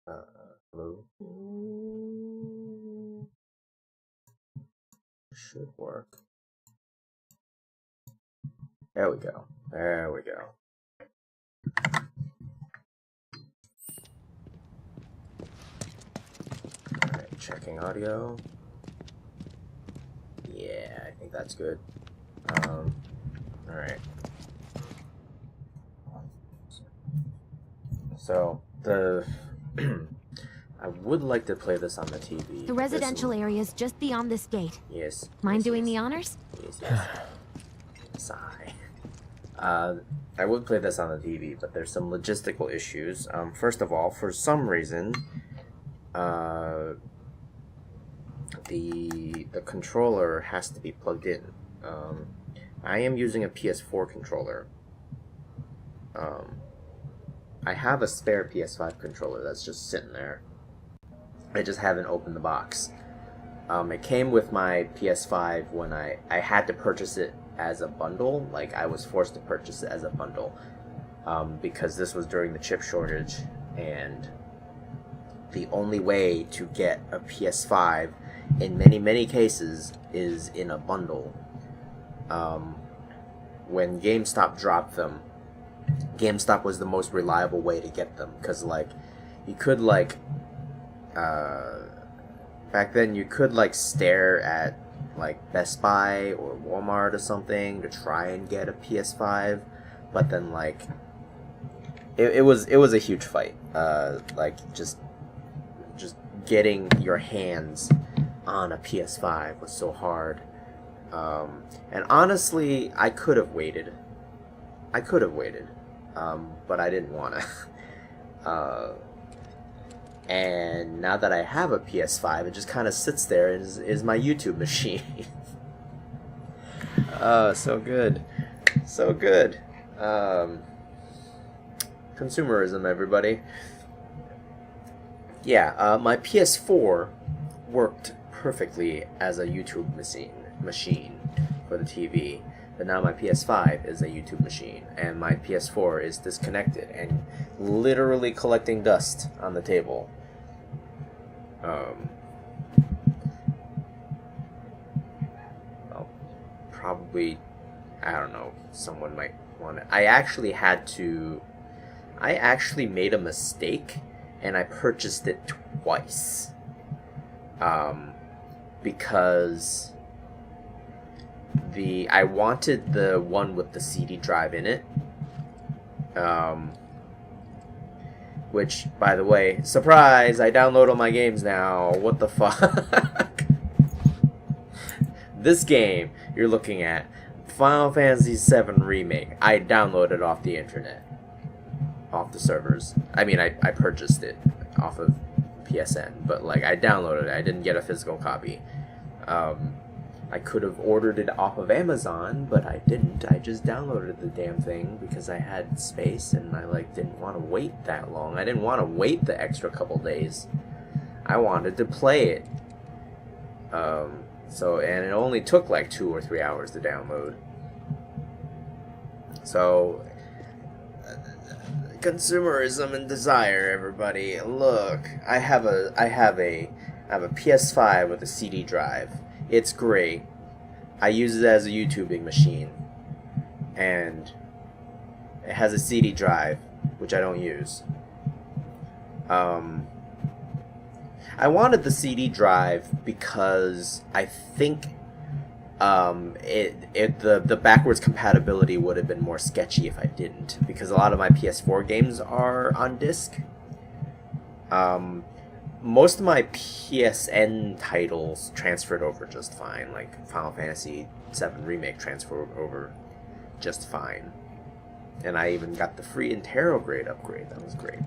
Hello. Should work. There we go. There we go. Alright, checking audio. Yeah, I think that's good. Alright. So, I would like to play this on the TV. The residential area is just beyond this gate. Yes. Mind doing the honors? Yes. Sigh. I would play this on the TV, but there's some logistical issues. First of all, for some reason, the controller has to be plugged in. I am using a PS4 controller. I have a spare PS5 controller that's just sitting there. I just haven't opened the box. It came with my PS5 when I had to purchase it as a bundle. Like, I was forced to purchase it as a bundle because this was during the chip shortage, and the only way to get a PS5 in many cases is in a bundle. When GameStop dropped them, GameStop was the most reliable way to get them, because like you could like back then you could like stare at like Best Buy or Walmart or something to try and get a PS5, but then like it was a huge fight. Like just getting your hands on a PS5 was so hard. And honestly, I could have waited. But I didn't want to. And now that I have a PS5, it just kind of sits there and is my YouTube machine. So good. So good. Consumerism, everybody. Yeah, my PS4 worked perfectly as a YouTube machine for the TV. But now my PS5 is a YouTube machine, and my PS4 is disconnected and literally collecting dust on the table. Well, probably, I don't know, someone might want it. I actually made a mistake, and I purchased it twice. Because I wanted the one with the CD drive in it, which, by the way, surprise, I download all my games now. What the fuck? This game you're looking at, Final Fantasy VII Remake, I downloaded off the internet, off the servers. I mean, I purchased it off of PSN, but like I downloaded it. I didn't get a physical copy. I could have ordered it off of Amazon, but I didn't. I just downloaded the damn thing because I had space and I like didn't want to wait that long. I didn't want to wait the extra couple days. I wanted to play it. And it only took like 2 or 3 hours to download. So consumerism and desire, everybody. Look, I have a PS5 with a CD drive. It's great. I use it as a YouTubing machine. And it has a CD drive, which I don't use. I wanted the CD drive because I think the backwards compatibility would have been more sketchy if I didn't, because a lot of my PS4 games are on disc. Most of my PSN titles transferred over just fine, like Final Fantasy VII Remake transferred over just fine. And I even got the free Interrograde upgrade. That was great.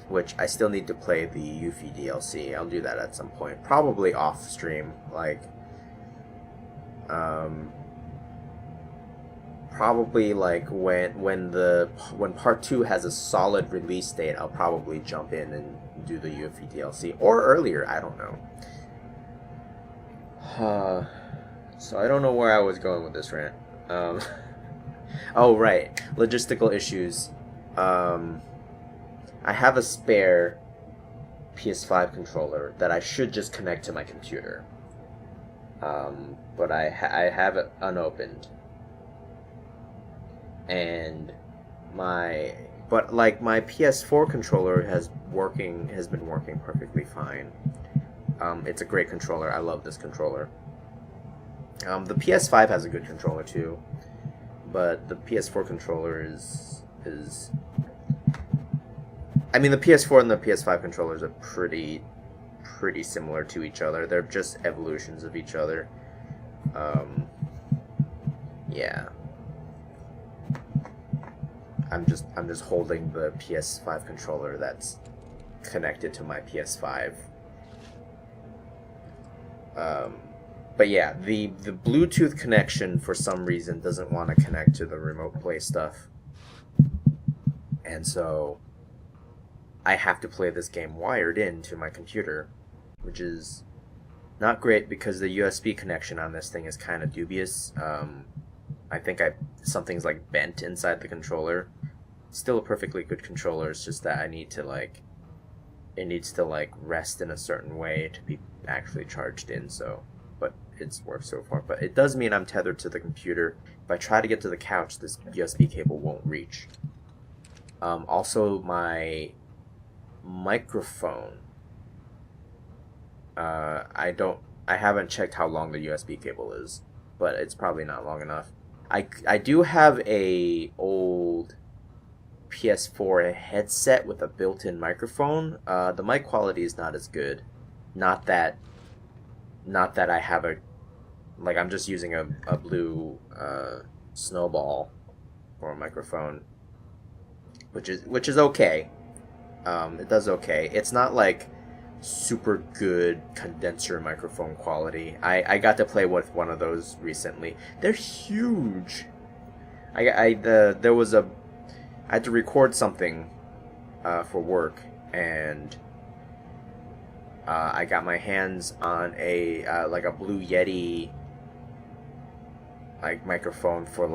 Which I still need to play the Yuffie DLC. I'll do that at some point. Probably off stream. Like, probably like when part 2 has a solid release date, I'll probably jump in and do the Yuffie DLC, or earlier. I don't know. So I don't know where I was going with this rant. Oh right, logistical issues. I have a spare PS5 controller that I should just connect to my computer. But I have it unopened. And my PS4 controller has been working perfectly fine. It's a great controller. I love this controller. The PS5 has a good controller too, but the PS4 controller is I mean, the PS4 and the PS5 controllers are pretty similar to each other. They're just evolutions of each other. Yeah. I'm just holding the PS5 controller that's connected to my PS5. But yeah, the Bluetooth connection for some reason doesn't want to connect to the remote play stuff. And so I have to play this game wired into my computer, which is not great because the USB connection on this thing is kind of dubious. I think something's like bent inside the controller. Still a perfectly good controller, it's just that it needs to rest in a certain way to be actually charged in, so, but it's worked so far. But it does mean I'm tethered to the computer. If I try to get to the couch, this USB cable won't reach. Also, my microphone, I haven't checked how long the USB cable is, but it's probably not long enough. I do have a old PS4 headset with a built-in microphone. The mic quality is not as good. Not that I have I'm just using a blue snowball for a microphone, which is okay. It does okay. It's not like super good condenser microphone quality. I got to play with one of those recently. They're huge. I had to record something for work, and I got my hands on a Blue Yeti microphone for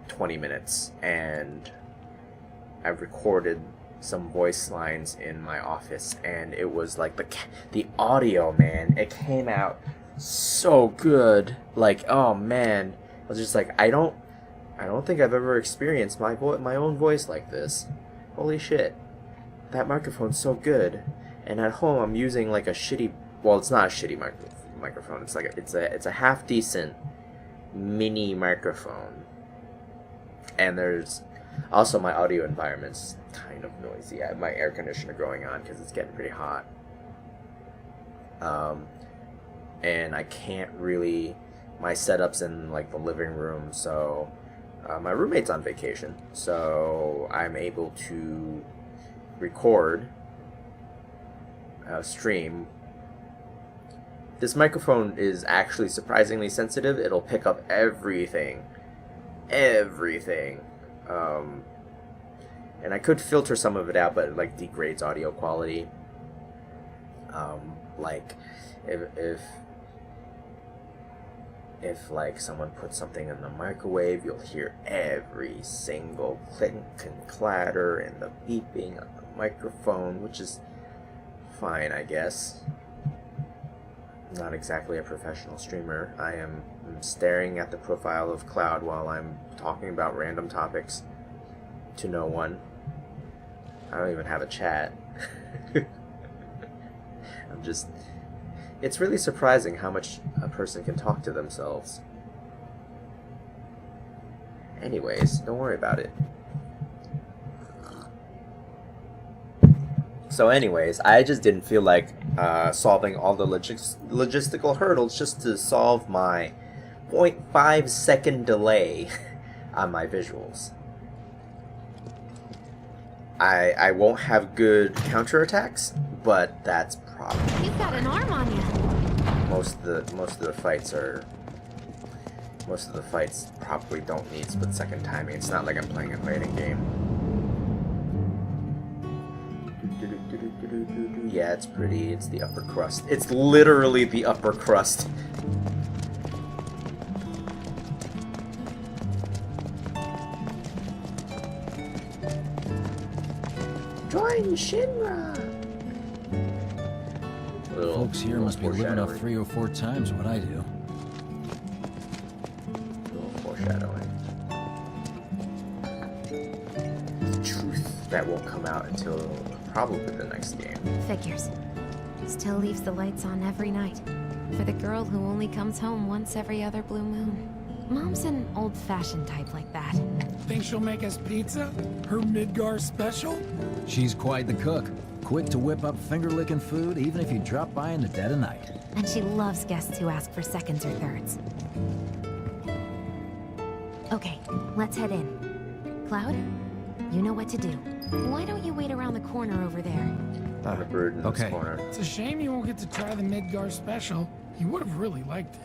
20 minutes, and I recorded some voice lines in my office, and it was the audio, man, it came out so good. Oh man, I was just I don't think I've ever experienced my own voice like this. Holy shit, that microphone's so good. And at home I'm using a shitty, well, it's not a shitty microphone, it's a half decent mini microphone. And there's also, my audio environment's kind of noisy. I have my air conditioner going on because it's getting pretty hot. And I can't really, my setup's in the living room, so my roommate's on vacation, so I'm able to record, stream. This microphone is actually surprisingly sensitive. It'll pick up everything. And I could filter some of it out, but it degrades audio quality. If someone puts something in the microwave, you'll hear every single clink and clatter and the beeping on the microphone, which is fine, I guess. I'm not exactly a professional streamer. I'm staring at the profile of Cloud while I'm talking about random topics to no one. I don't even have a chat. It's really surprising how much a person can talk to themselves. Anyways, don't worry about it. So anyways, I just didn't feel like solving all the logistical hurdles just to solve my 0.5 second delay on my visuals. I won't have good counterattacks, but that's probably You've got an arm on you. most of the fights probably don't need split-second timing. It's not like I'm playing a fighting game. Yeah, it's pretty. It's the upper crust. It's literally the upper crust. Join Shinra. Folks here must be living off 3 or 4 times what I do. Little foreshadowing. The truth that won't come out until probably the next game. Figures. Still leaves the lights on every night. For the girl who only comes home once every other blue moon. Mom's an old-fashioned type like that. Think she'll make us pizza? Her Midgar special? She's quite the cook. Quick to whip up finger-licking food, even if you drop by in the dead of night. And she loves guests who ask for seconds or thirds. Okay, let's head in. Cloud, you know what to do. Why don't you wait around the corner over there? The bird in this okay. corner. It's a shame you won't get to try the Midgar special. You would have really liked it.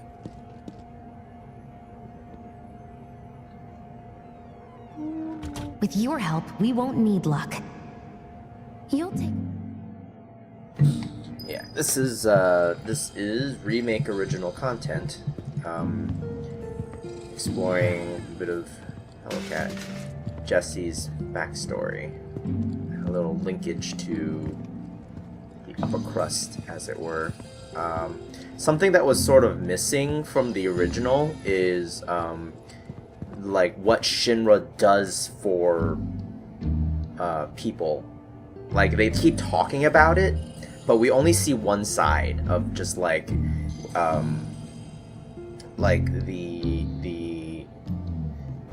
With your help, we won't need luck. You'll take... Yeah, this is remake original content. Exploring a bit of Hellcat Jesse's backstory. A little linkage to the upper crust, as it were. Something that was sort of missing from the original is like what Shinra does for people. Like, they keep talking about it, but we only see one side of just like the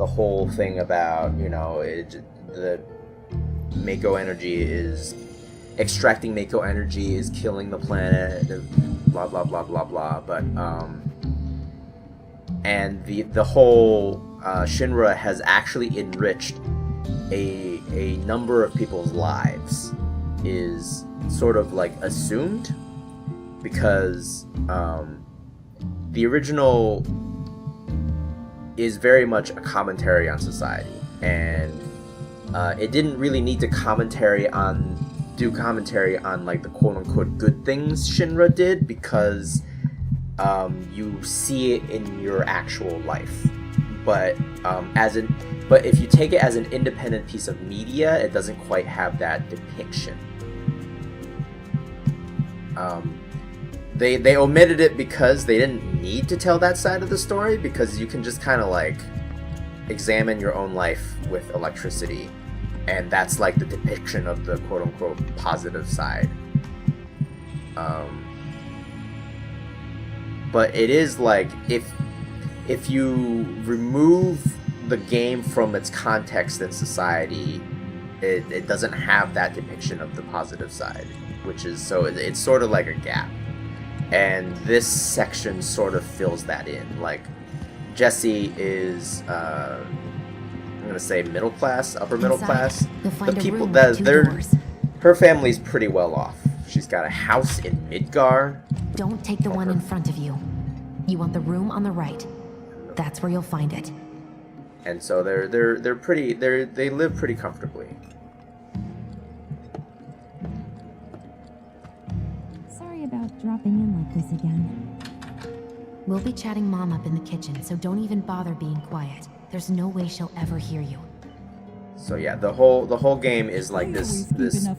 whole thing about, you know, the Mako energy is extracting Mako energy is killing the planet, blah blah blah blah blah. But and the whole Shinra has actually enriched a number of people's lives is sort of like assumed, because the original is very much a commentary on society, and it didn't really need to do commentary on like the quote-unquote good things Shinra did, because you see it in your actual life. But if you take it as an independent piece of media, it doesn't quite have that depiction. They omitted it because they didn't need to tell that side of the story, because you can just kind of like examine your own life with electricity, and that's like the depiction of the quote-unquote positive side. But it is like, if you remove the game from its context in society, it doesn't have that depiction of the positive side, which is, so it's sort of like a gap. And this section sort of fills that in. Like, Jessie is, I'm gonna say middle class, upper middle class. You'll The people that her family's pretty well off. She's got a house in Midgar. Don't take the one in front of you. You want the room on the right. That's where you'll find it. And so they live pretty comfortably. Sorry about dropping in like this again. We'll be chatting Mom up in the kitchen, so don't even bother being quiet. There's no way she'll ever hear you. So yeah, the whole game is like this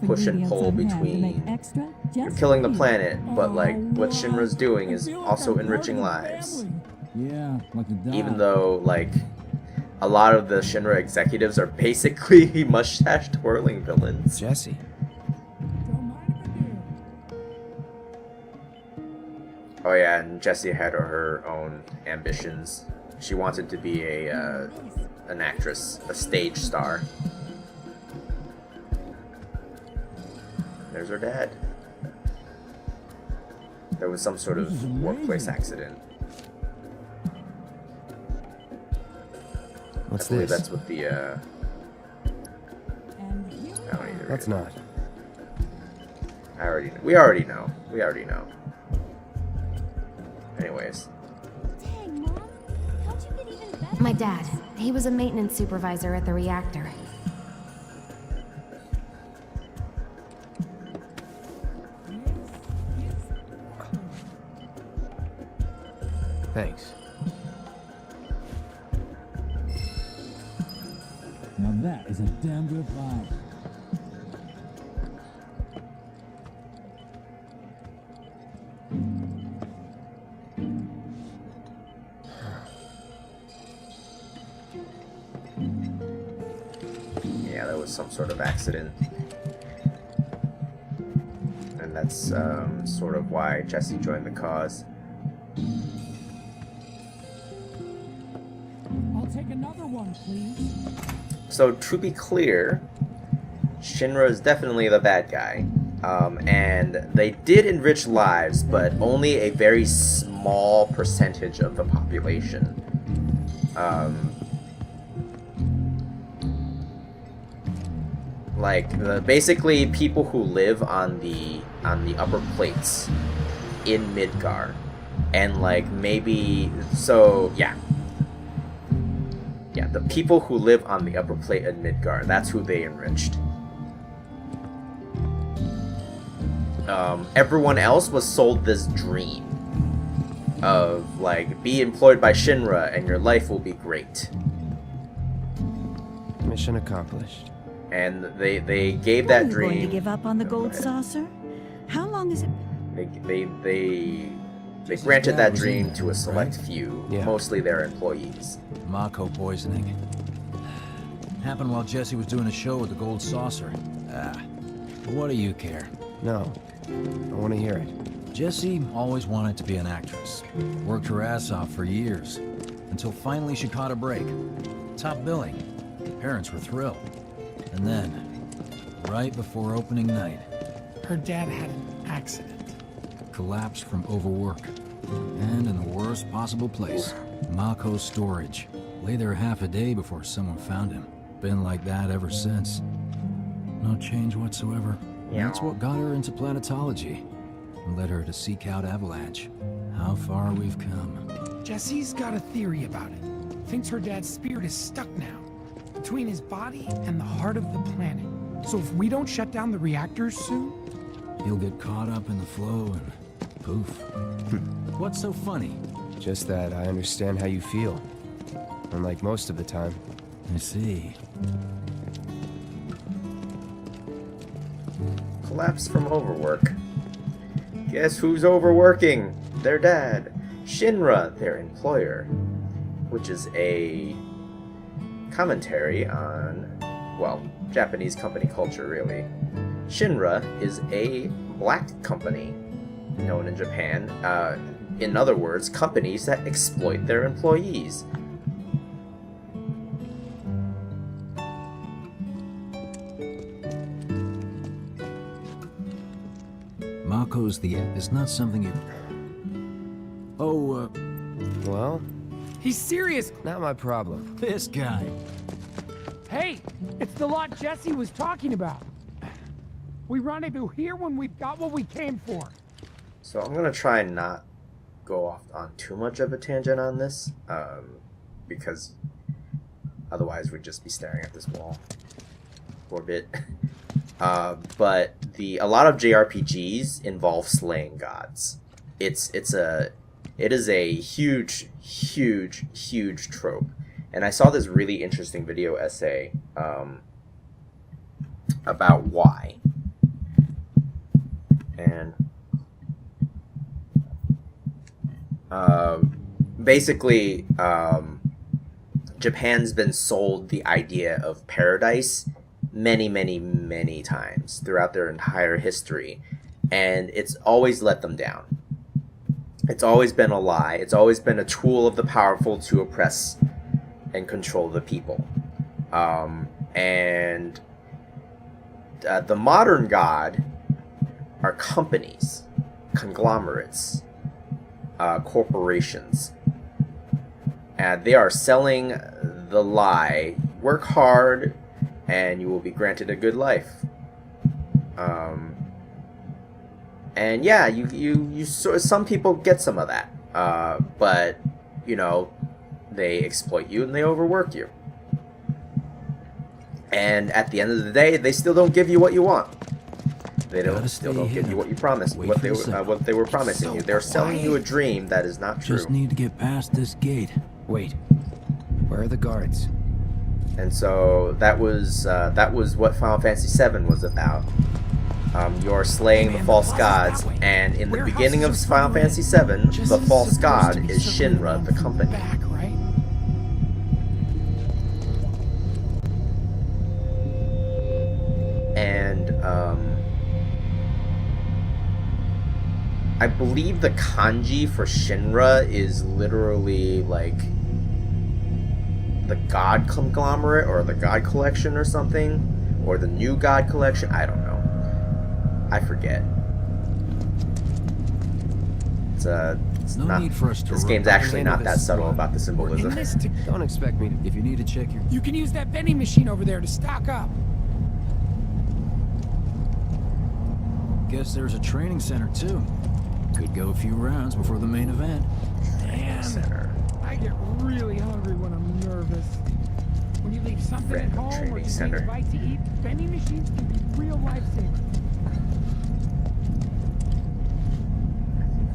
push and pull between you're killing the planet, but like what Shinra's doing is also enriching lives. Yeah, like the dog. Even though like a lot of the Shinra executives are basically mustache twirling villains. Jesse. Oh yeah, and Jessie had her own ambitions. She wanted to be an actress, a stage star. There's her dad. There was some sort of workplace accident. What's I believe this? that's what the I don't either. That's not. We already know. Anyways. Dang, Mom. How'd you get even better? My dad, he was a maintenance supervisor at the reactor. Thanks. Now that is a damn good vibe. was some sort of accident. And that's sort of why Jesse joined the cause. I'll take another one, please. So to be clear, Shinra is definitely the bad guy. And they did enrich lives, but only a very small percentage of the population. Basically people who live on the upper plates in Midgar, and the people who live on the upper plate in Midgar, that's who they enriched. Everyone else was sold this dream of be employed by Shinra and your life will be great. Mission accomplished. And they gave that dream. Are you going to give up on the gold saucer? How long is it? They granted that dream to a select few, Yeah. mostly their employees. Mako poisoning. Happened while Jesse was doing a show with the gold saucer. What do you care? No. I want to hear it. Jessie always wanted to be an actress. Worked her ass off for years. Until finally she caught a break. Top billing. Parents were thrilled. And then, right before opening night, Her dad had an accident. collapsed from overwork. And in the worst possible place, Mako's storage. Lay there half a day before someone found him. Been like that ever since. No change whatsoever. That's what got her into planetology. And led her to seek out Avalanche. How far we've come. Jesse's got a theory about it. Thinks her dad's spirit is stuck now, between his body and the heart of the planet. So if we don't shut down the reactors soon, He'll get caught up in the flow and poof. What's so funny? Just that I understand how you feel. Unlike most of the time. I see. Collapse from overwork. Guess who's overworking? Their dad. Shinra, their employer. Which is a commentary on, well, Japanese company culture, really. Shinra is a black company known in Japan. In other words, companies that exploit their employees. Mako's is not something you... Oh, Well, he's serious. not my problem. this guy. Hey, it's the lot Jesse was talking about. We rendezvous here when we've got what we came for. So I'm gonna try and not go off on too much of a tangent on this, because otherwise we'd just be staring at this wall for a bit. But a lot of JRPGs involve slaying gods. It is a huge trope. And I saw this really interesting video essay about why. And basically, Japan's been sold the idea of paradise many times throughout their entire history, and it's always let them down. It's always been a lie. It's always been a tool of the powerful to oppress and control the people. And the modern god are companies, conglomerates, corporations. And they are selling the lie, work hard and you will be granted a good life. And yeah, some people get some of that, but you know, they exploit you and they overwork you. And at the end of the day, they still don't give you what you want. They still don't give you what you promised, what they were promising you. They're selling you a dream that is not true. Just need to get past this gate. Wait. Where are the guards? And so that was what Final Fantasy VII was about. You're slaying the false gods, and in the beginning of Final Fantasy VII, the false god is Shinra, the company. Back, right? I believe the kanji for Shinra is literally like the God Conglomerate or the God Collection or something, or the New God Collection. I don't know. I forget. It's No not. need for us to This rub game's the actually hand not of that this subtle one. about the In symbolism. this to Don't expect me to. If you need to check your... You can use that vending machine over there to stock up. Guess there's a training center, too. Could go a few rounds before the main event. Man, Center. I get really hungry when I'm nervous. When you leave something at Random home or training you center. need a bite to eat, vending machines can be real lifesavers.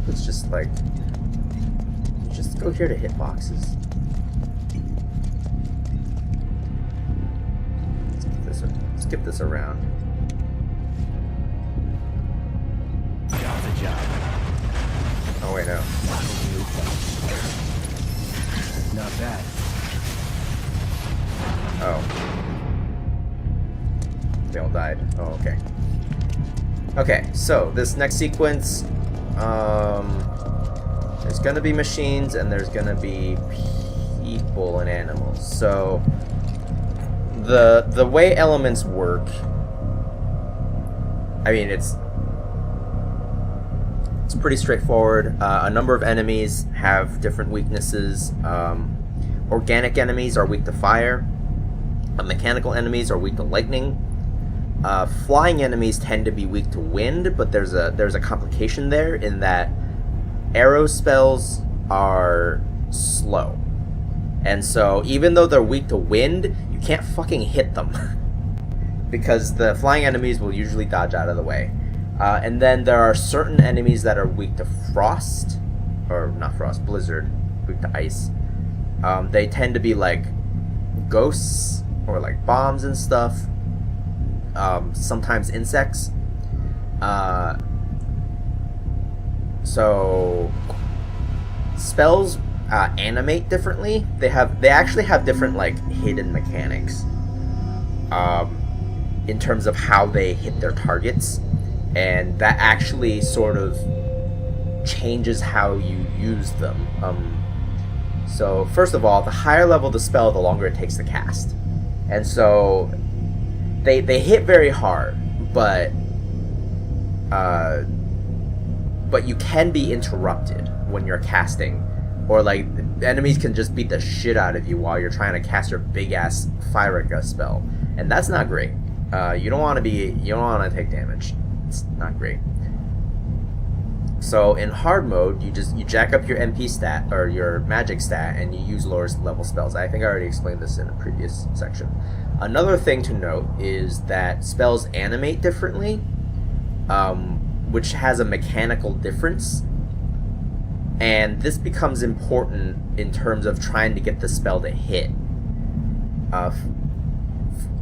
It's just like, just go here to hit boxes. Skip this around. Job's a job. Oh wait, no. Not bad. Oh. They all died. Oh, okay. Okay, so this next sequence, there's gonna be machines and there's gonna be people and animals. So the way elements work, I mean, it's pretty straightforward. A number of enemies have different weaknesses. Organic enemies are weak to fire. Mechanical enemies are weak to lightning. Flying enemies tend to be weak to wind, but there's a complication there in that arrow spells are slow. And so even though they're weak to wind, you can't fucking hit them. Because the flying enemies will usually dodge out of the way. And then there are certain enemies that are weak to frost. Or not frost, blizzard. Weak to ice. They tend to be like ghosts or like bombs and stuff. Sometimes insects. So spells animate differently. They actually have different like hidden mechanics in terms of how they hit their targets, and that actually sort of changes how you use them. So first of all, the higher level the spell, the longer it takes to cast, and so they hit very hard, but you can be interrupted when you're casting, or like enemies can just beat the shit out of you while you're trying to cast your big ass fire gust spell, and that's not great. You don't want to take damage. It's not great. So in hard mode, you jack up your MP stat or your magic stat, and you use lower level spells. I think I already explained this in a previous section. Another thing to note is that spells animate differently, which has a mechanical difference, and this becomes important in terms of trying to get the spell to hit.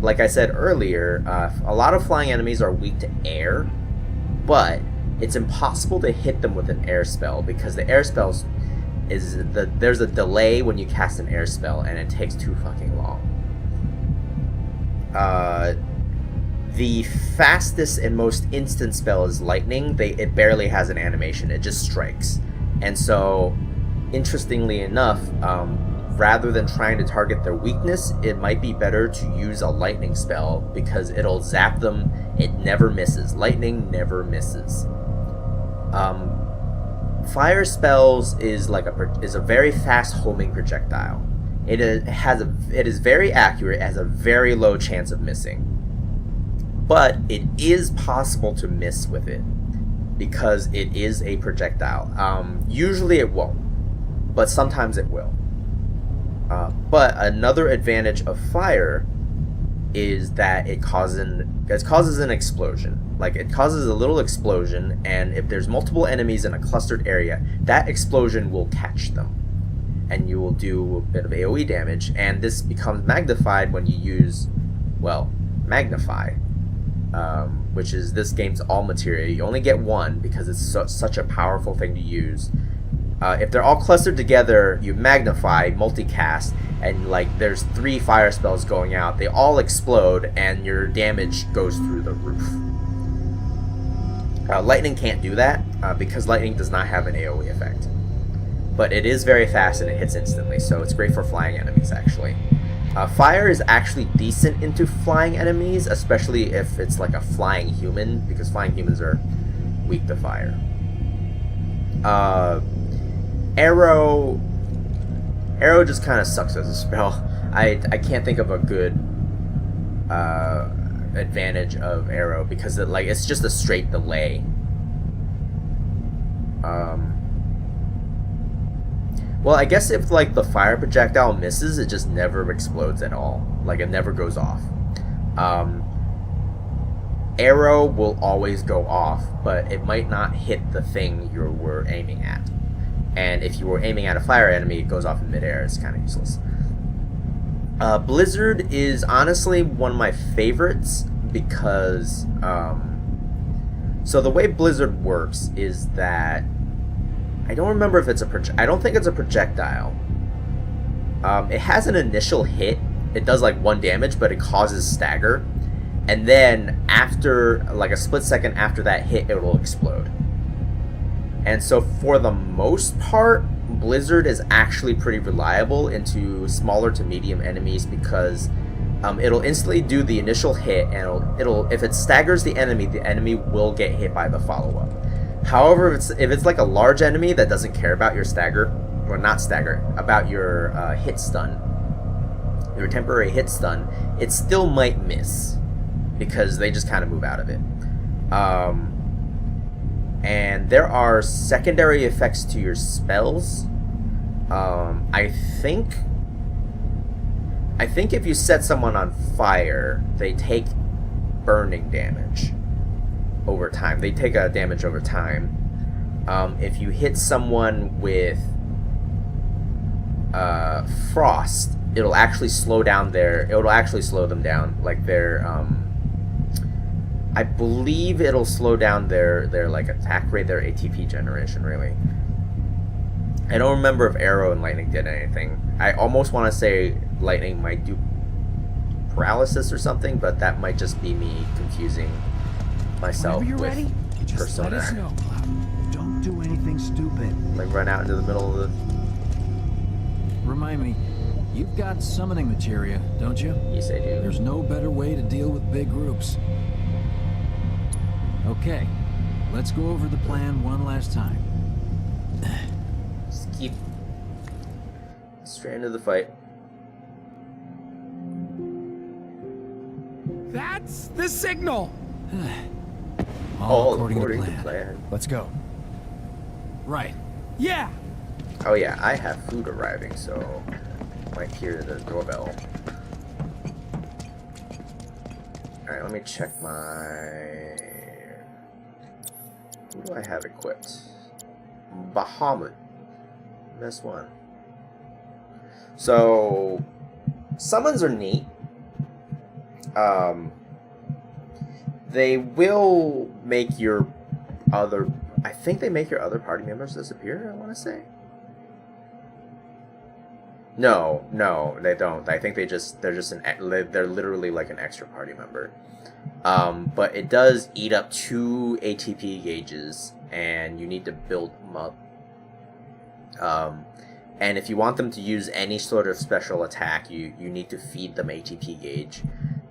Like I said earlier, a lot of flying enemies are weak to air, but it's impossible to hit them with an air spell because the air spells there's a delay when you cast an air spell, and it takes too fucking long. The fastest and most instant spell is lightning. It barely has an animation, it just strikes. And so, interestingly enough, rather than trying to target their weakness, it might be better to use a lightning spell because it'll zap them. It never misses. Lightning never misses. Fire spells is a very fast homing projectile. It is very accurate, has a very low chance of missing. But it is possible to miss with it because it is a projectile. Usually it won't, but sometimes it will. But another advantage of fire is that it causes an explosion. Like, it causes a little explosion, and if there's multiple enemies in a clustered area, that explosion will catch them, and you will do a bit of AoE damage. And this becomes magnified when you use, well, Magnify, which is this game's all materia. You only get one because it's such a powerful thing to use. If they're all clustered together, you Magnify, multicast, and like there's 3 fire spells going out. They all explode, and your damage goes through the roof. Lightning can't do that because lightning does not have an AoE effect. But it is very fast and it hits instantly, so it's great for flying enemies actually. Fire is actually decent into flying enemies, especially if it's like a flying human, because flying humans are weak to fire. Arrow just kind of sucks as a spell. I can't think of a good advantage of arrow because it's just a straight delay. Well, I guess if like the fire projectile misses, it just never explodes at all. Like it never goes off. Arrow will always go off, but it might not hit the thing you were aiming at. And if you were aiming at a fire enemy, it goes off in midair. It's kind of useless. Blizzard is honestly one of my favorites because so the way Blizzard works is that I don't remember if it's I don't think it's a projectile. It has an initial hit. It does like 1 damage, but it causes stagger. And then after like a split second after that hit, it will explode. And so for the most part, Blizzard is actually pretty reliable into smaller to medium enemies because it'll instantly do the initial hit, and it'll if it staggers the enemy will get hit by the follow-up. However, if it's like a large enemy that doesn't care about your stagger, or not stagger, about your hit stun, your temporary hit stun, it still might miss because they just kind of move out of it. And there are secondary effects to your spells. I think if you set someone on fire, they take burning damage over time. They take a damage over time. If you hit someone with frost, it'll actually slow down it'll actually slow them down, like their I believe it'll slow down their like attack rate, their ATP generation, really. I don't remember if arrow and lightning did anything. I almost want to say lightning might do paralysis or something, but that might just be me confusing myself Whenever you're with ready, just let us Persona. know, Cloud. Don't do anything stupid. Like run out into the middle of the... Remind me, you've got summoning materia, don't you? Yes, I do. There's no better way to deal with big groups. Okay, let's go over the plan one last time. Just keep straight into the fight. That's the signal. All according to plan. Let's go. Right. Yeah. Oh yeah, I have food arriving, so I might hear the doorbell. Alright, let me check my... Who do I have equipped? Bahamut. Missed one. So, summons are neat. They will make your other... I think they make your other party members disappear, I want to say. No, they don't. I think they're literally like an extra party member. But it does eat up 2 ATP gauges, and you need to build them up. And if you want them to use any sort of special attack, you need to feed them ATP gauge.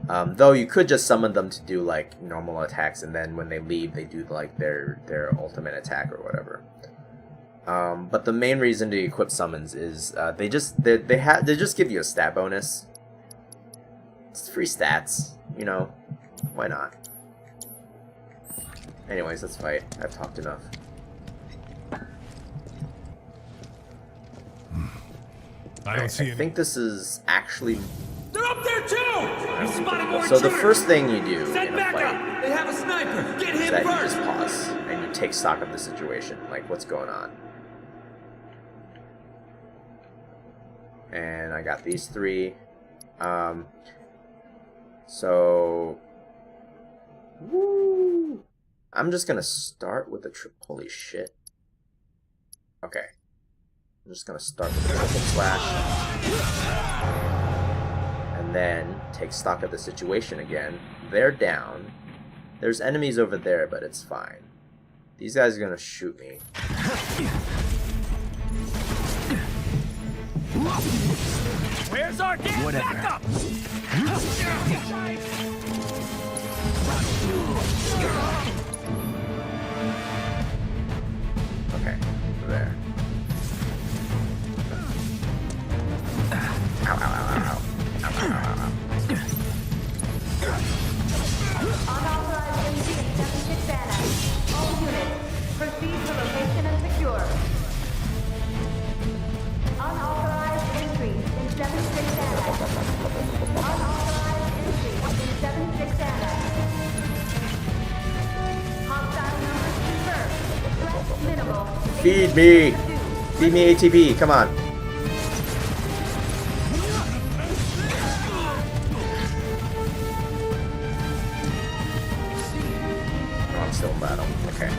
Though you could just summon them to do like normal attacks, and then when they leave, they do like their ultimate attack or whatever. But the main reason to equip summons is they just give you a stat bonus. It's free stats, you know. Why not? Anyways, let's fight. I've talked enough. I think this is actually... They're up there too! He's spotting more So the intruders. first thing you do Send in a back fight up! They have a sniper! Get is him that you first! just pause and you take stock of the situation, like what's going on. And I got these 3. So... Woo! I'm just gonna start with the holy shit. Okay. I'm just gonna start with the triple slash. And then take stock of the situation again. They're down. There's enemies over there, but it's fine. These guys are gonna shoot me. Where's our damn Whatever. backup? Okay, there. Ow, ow, ow, ow, ow. Ow, ow, ow, ow. Unauthorized entry in 76 Annex. All units, proceed to location and secure. Unauthorized entry in 76 Annex. Unauthorized entry in 76 Annex. Hostile numbers confirmed. Threat minimal. Feed me! Feed me ATP, come on. Oh, I'm still in battle. Okay.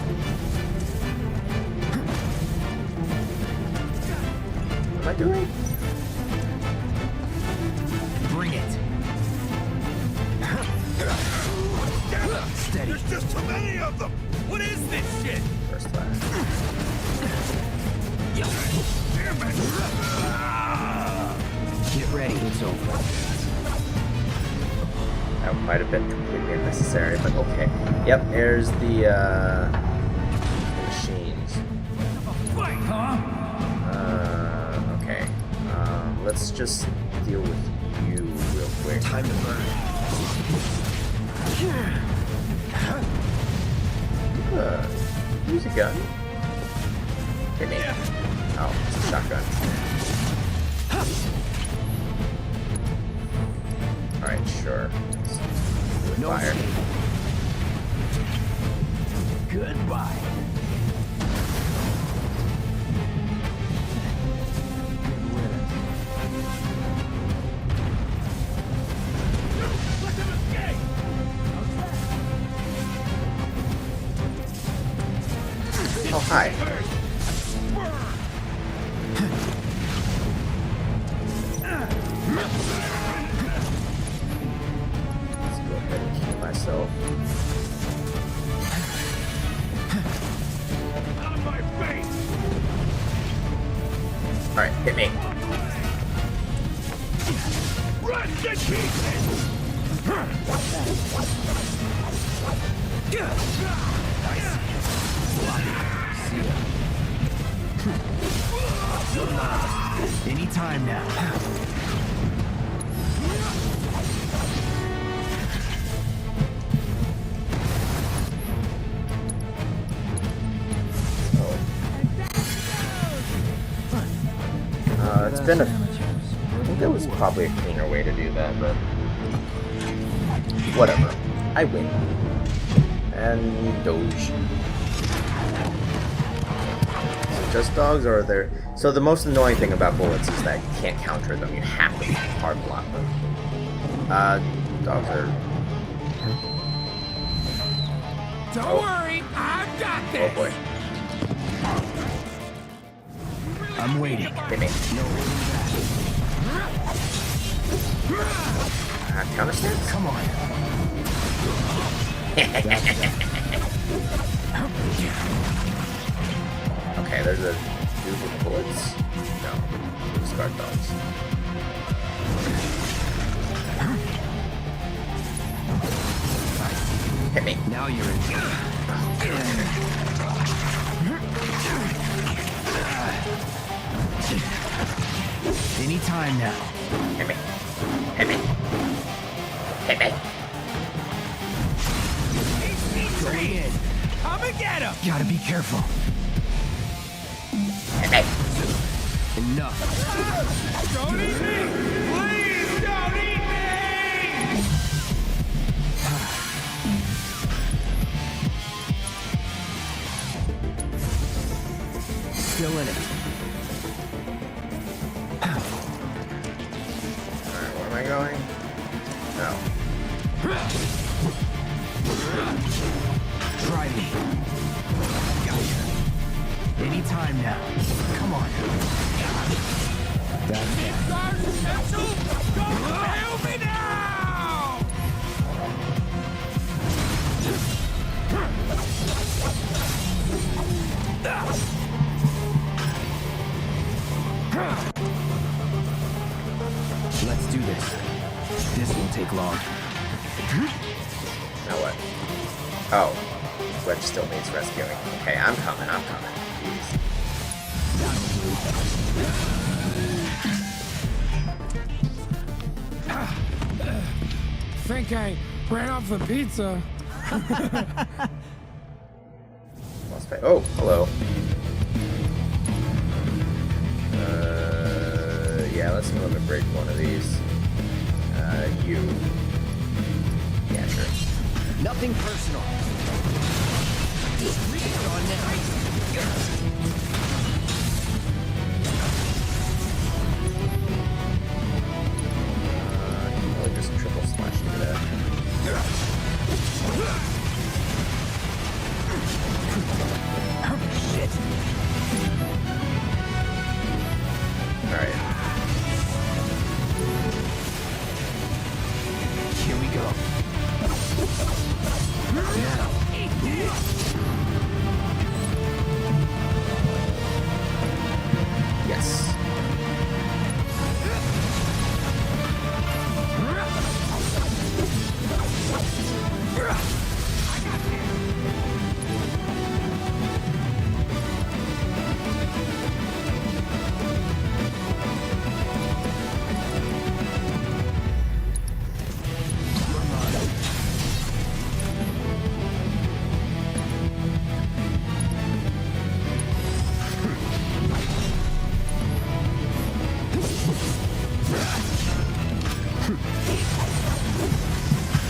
What am I doing? Bring it. Steady. There's just too many of them. What is this shit? First flash. Damn it! Get ready. It's over. That might have been completely unnecessary, but okay. Yep, here's the machines. Fight, huh? Okay. Let's just deal with you real quick. Time to burn. Use a gun. Hit me. Oh, it's a shotgun. Alright, sure. No Fire. escape. Goodbye. Let them escape! Oh, hi. Let's go ahead and kill myself. Out of my face! Alright, hit me. Rest in pieces! Anytime now. It's been a... I think there was probably a cleaner way to do that, but... Whatever. I win. And Doge. So just dogs, or are there... So the most annoying thing about bullets is that you can't counter them. You have to hard block them. Dogs are... Don't worry, I've got Oh this! boy. I'm waiting. Hit me. Counter stance? Come on. Okay, there's a dude with bullets. No, these guard dogs. Hit me. Now you're in. Anytime now. Hit me. Hit me. Hit me. Going in. Come and get him! Gotta be careful. Hit me. Enough. Don't eat me! Please don't eat me! Still in it. Alright, where am I going? No. Try me. Gotcha. Anytime now. Come on. That's it. Sergeant Pencil, don't fail me now! take long. Now what? Oh. Wedge still needs rescuing. Okay, I'm coming. Jeez. Think I ran off the pizza. Oh, hello. Yeah, let's limit break one of these. You. Yeah, sure. Nothing personal. Probably just triple slash into that. Shit. Alright. Here we go. Yes.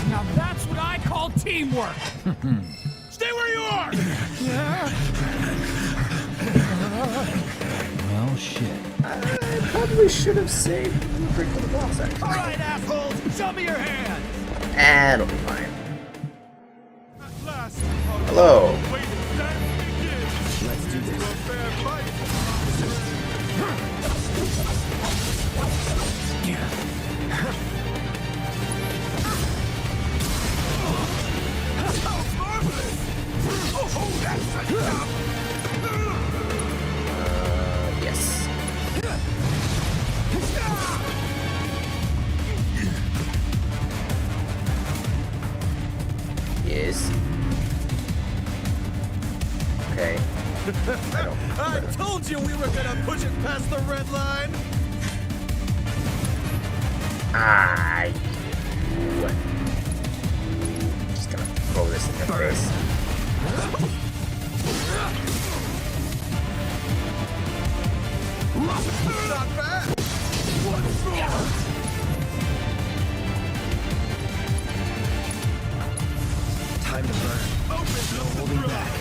Now that's what I call teamwork. Stay where you are. Well, shit. I probably should have saved the break for the boss, actually. All right, assholes, show me your hands. And it'll be fine. At last, Hello. wait, dance begins. Let's do this. A fair fight. How marvelous! Oh, that's enough! Yes. Yes. Okay. I told you we were gonna push it past the red line. Just gonna throw this in your face. Not bad. What's wrong? Time to burn. Open No holding back.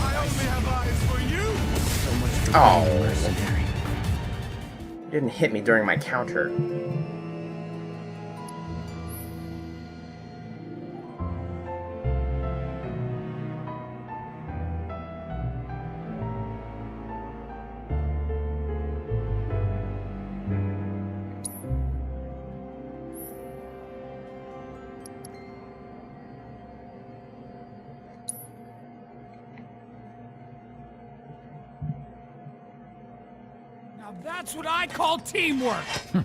I only have eyes for you. So much Oh. drama mercenary. You didn't hit me during my counter. Now that's what I call teamwork. I'll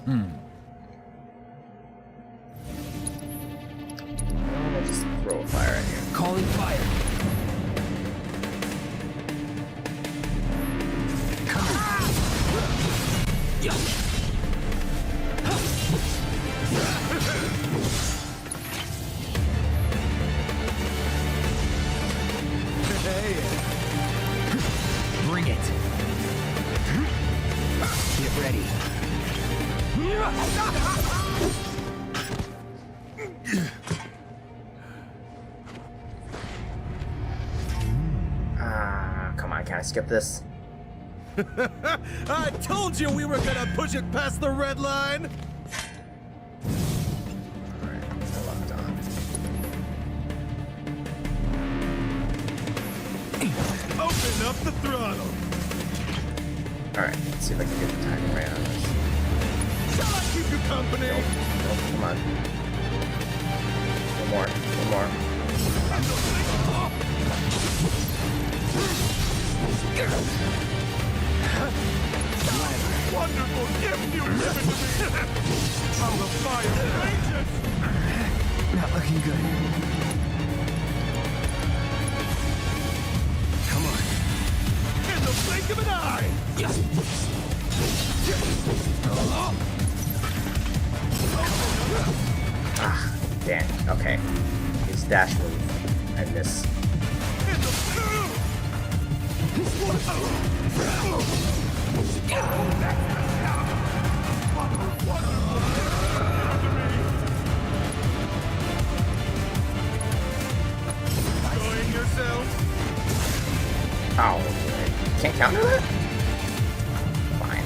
just throw a fire at you. Calling fire. Bring it. Get ready. Come on, can I skip this? I told you we were gonna push it past the red line. Alright, so locked on. Open up the throttle. Alright, let's see if I can get the timing right on this. Shall I keep you company? Nope, come on. One more. Wonderful gift you've given to me! How the fire rages! Not looking good. Come on. In the blink of an eye! Ah, damn. Okay. His dash move. I miss. In the... Enjoying yourself? Oh, boy. Can't counter that? Fine.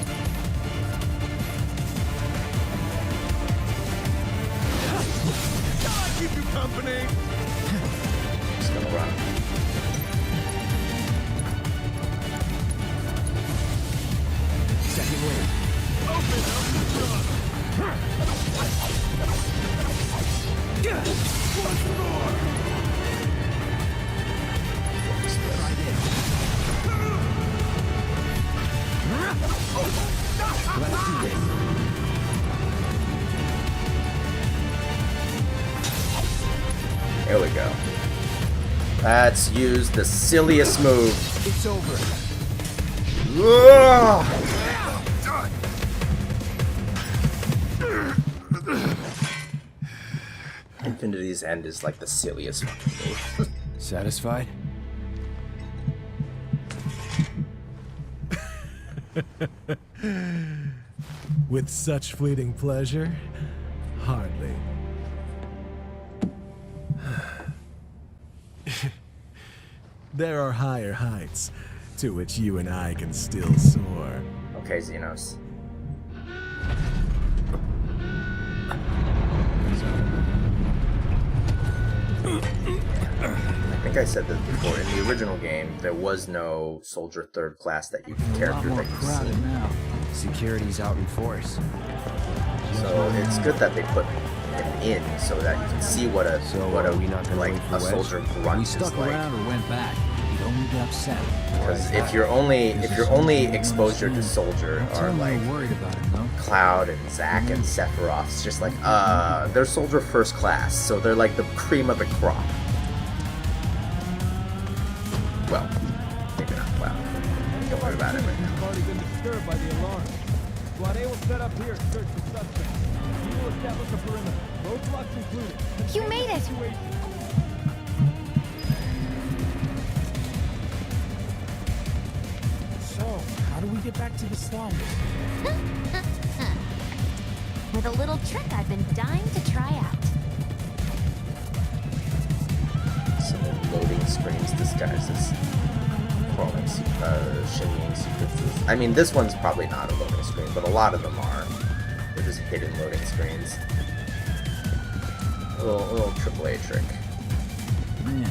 Shall I keep you company? Just gonna run. Second wave. Open up the trunk! Once more! Try this. Let's do this. There we go. Let's use the silliest move. It's over. Ugh! Infinity's End is like the silliest fucking move. Satisfied? With such fleeting pleasure? Hardly. There are higher heights to which you and I can still soar. Okay, Xenos. I think I said this before. In the original game, there was no soldier third class that you could A lot character more that you've crowded seen. now. Security's out in force. So it's good that they put him in so that you can see what a So, what a are we not gonna like wait for a Wedge? soldier We grunt is stuck like. around or went back. You don't need to upset. Because if your only exposure to soldier Tell are him like you're worried about him, though. Cloud and Zack and Sephiroth, it's just like they're soldier first class, so they're like the cream of the crop. Well, maybe not Cloud. Don't worry about it right now. already been disturbed by the alarm. Squad A will set up here and search for suspects. You will establish a perimeter, roadblocks included. You made it! So, how do we get back to the slums? With a little trick I've been dying to try out. Some loading screens disguises crawling, shimmying sequences. I mean, this one's probably not a loading screen, but a lot of them are. They're just hidden loading screens. A little AAA trick. Man,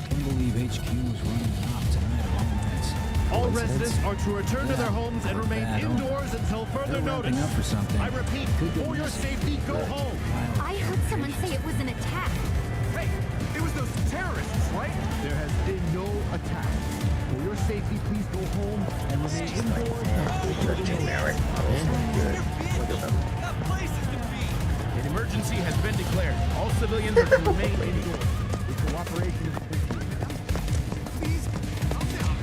can't believe HQ was running hot tonight of all nights. All residents are to return to their homes and Not remain bad, huh? indoors until further They're notice. wrapping up for something. I repeat, Could get for your messy. safety, go home. I heard someone say it was an attack. Hey, it was those terrorists, right? There has been no attack. For your safety, please go home and remain indoors. The generic models look good. Look at them. An emergency has been declared. All civilians are to remain indoors. Your cooperation is appreciated. Please, calm down.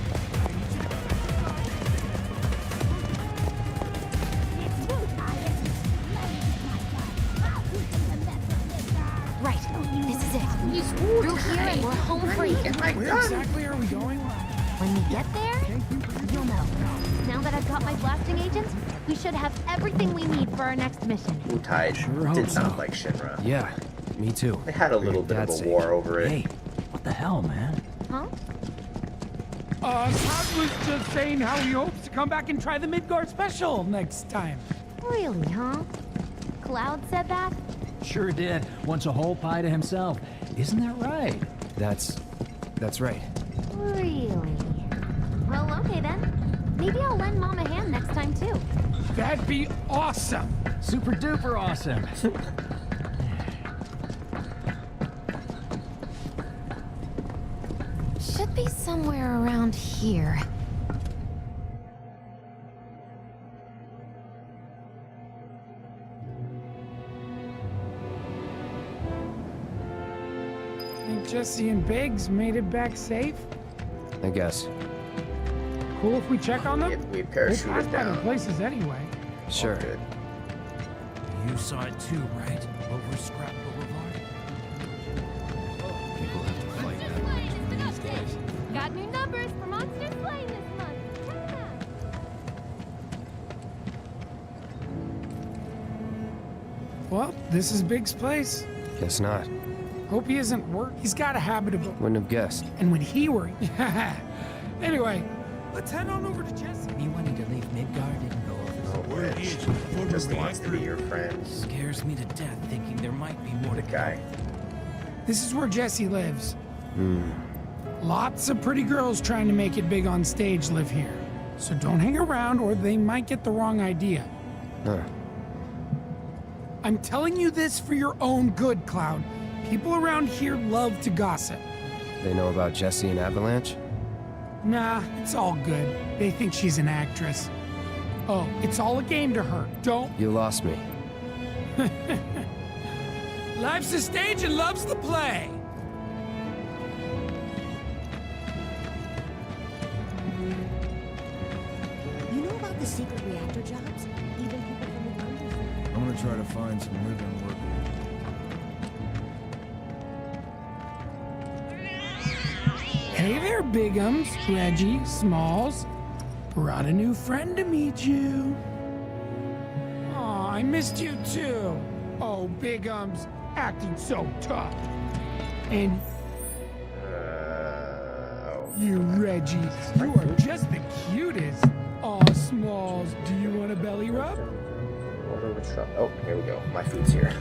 Right, this is it. Through here and we're home free. Where exactly are we going? When we get there, you'll know. Now that I've got my blasting agents, we should have everything we need for our next mission. Utai Sure hope did sound so. like Shinra. Yeah, me too. They had a little For bit your of a dad's war sake. over it. Hey, what the hell, man? Huh? Todd was just saying how he hopes to come back and try the Midgard special next time. Really, huh? Cloud said that? Sure did. Wants a whole pie to himself. Isn't that right? That's right. Really? Well, okay then. Maybe I'll lend Mom a hand next time too. That'd be awesome. Super duper awesome. be somewhere around here. Think Jesse and Biggs made it back safe? I guess. Cool if we check on them? We We'll parachuted pass by their down. places anyway. Sure. All good. You saw it too, right? Over Scrap Boulevard? People have to fight that much these days. Got new numbers for Monster Slaying this month. Check it out. Well, this is Biggs' place. Guess not. Hope he isn't work. He's got a habit of... Wouldn't have guessed. And when he worked... Anyway, let's head on over to Jesse. Me wanting to leave Midgard didn't go over. Oh, bitch. He just wants to be your friend. Scares me to death thinking there might be more to The guy. This is where Jesse lives. Hmm. Lots of pretty girls trying to make it big on stage live here. So don't hang around or they might get the wrong idea. Huh. I'm telling you this for your own good, Cloud. People around here love to gossip. They know about Jesse and Avalanche? Nah, it's all good. They think she's an actress. Oh, it's all a game to her. Don't. You lost me. Life's a stage and love's the play. You know about the secret reactor jobs? Even people from the underground. I'm gonna try to find some live-in work. Hey there, Bigums, Reggie, Smalls. Brought a new friend to meet you. Aw, I missed you too. Oh, Bigums, acting so tough. And you, Reggie, you are just the cutest. Aw, Smalls, do you want a belly rub? Oh, here we go. My food's here.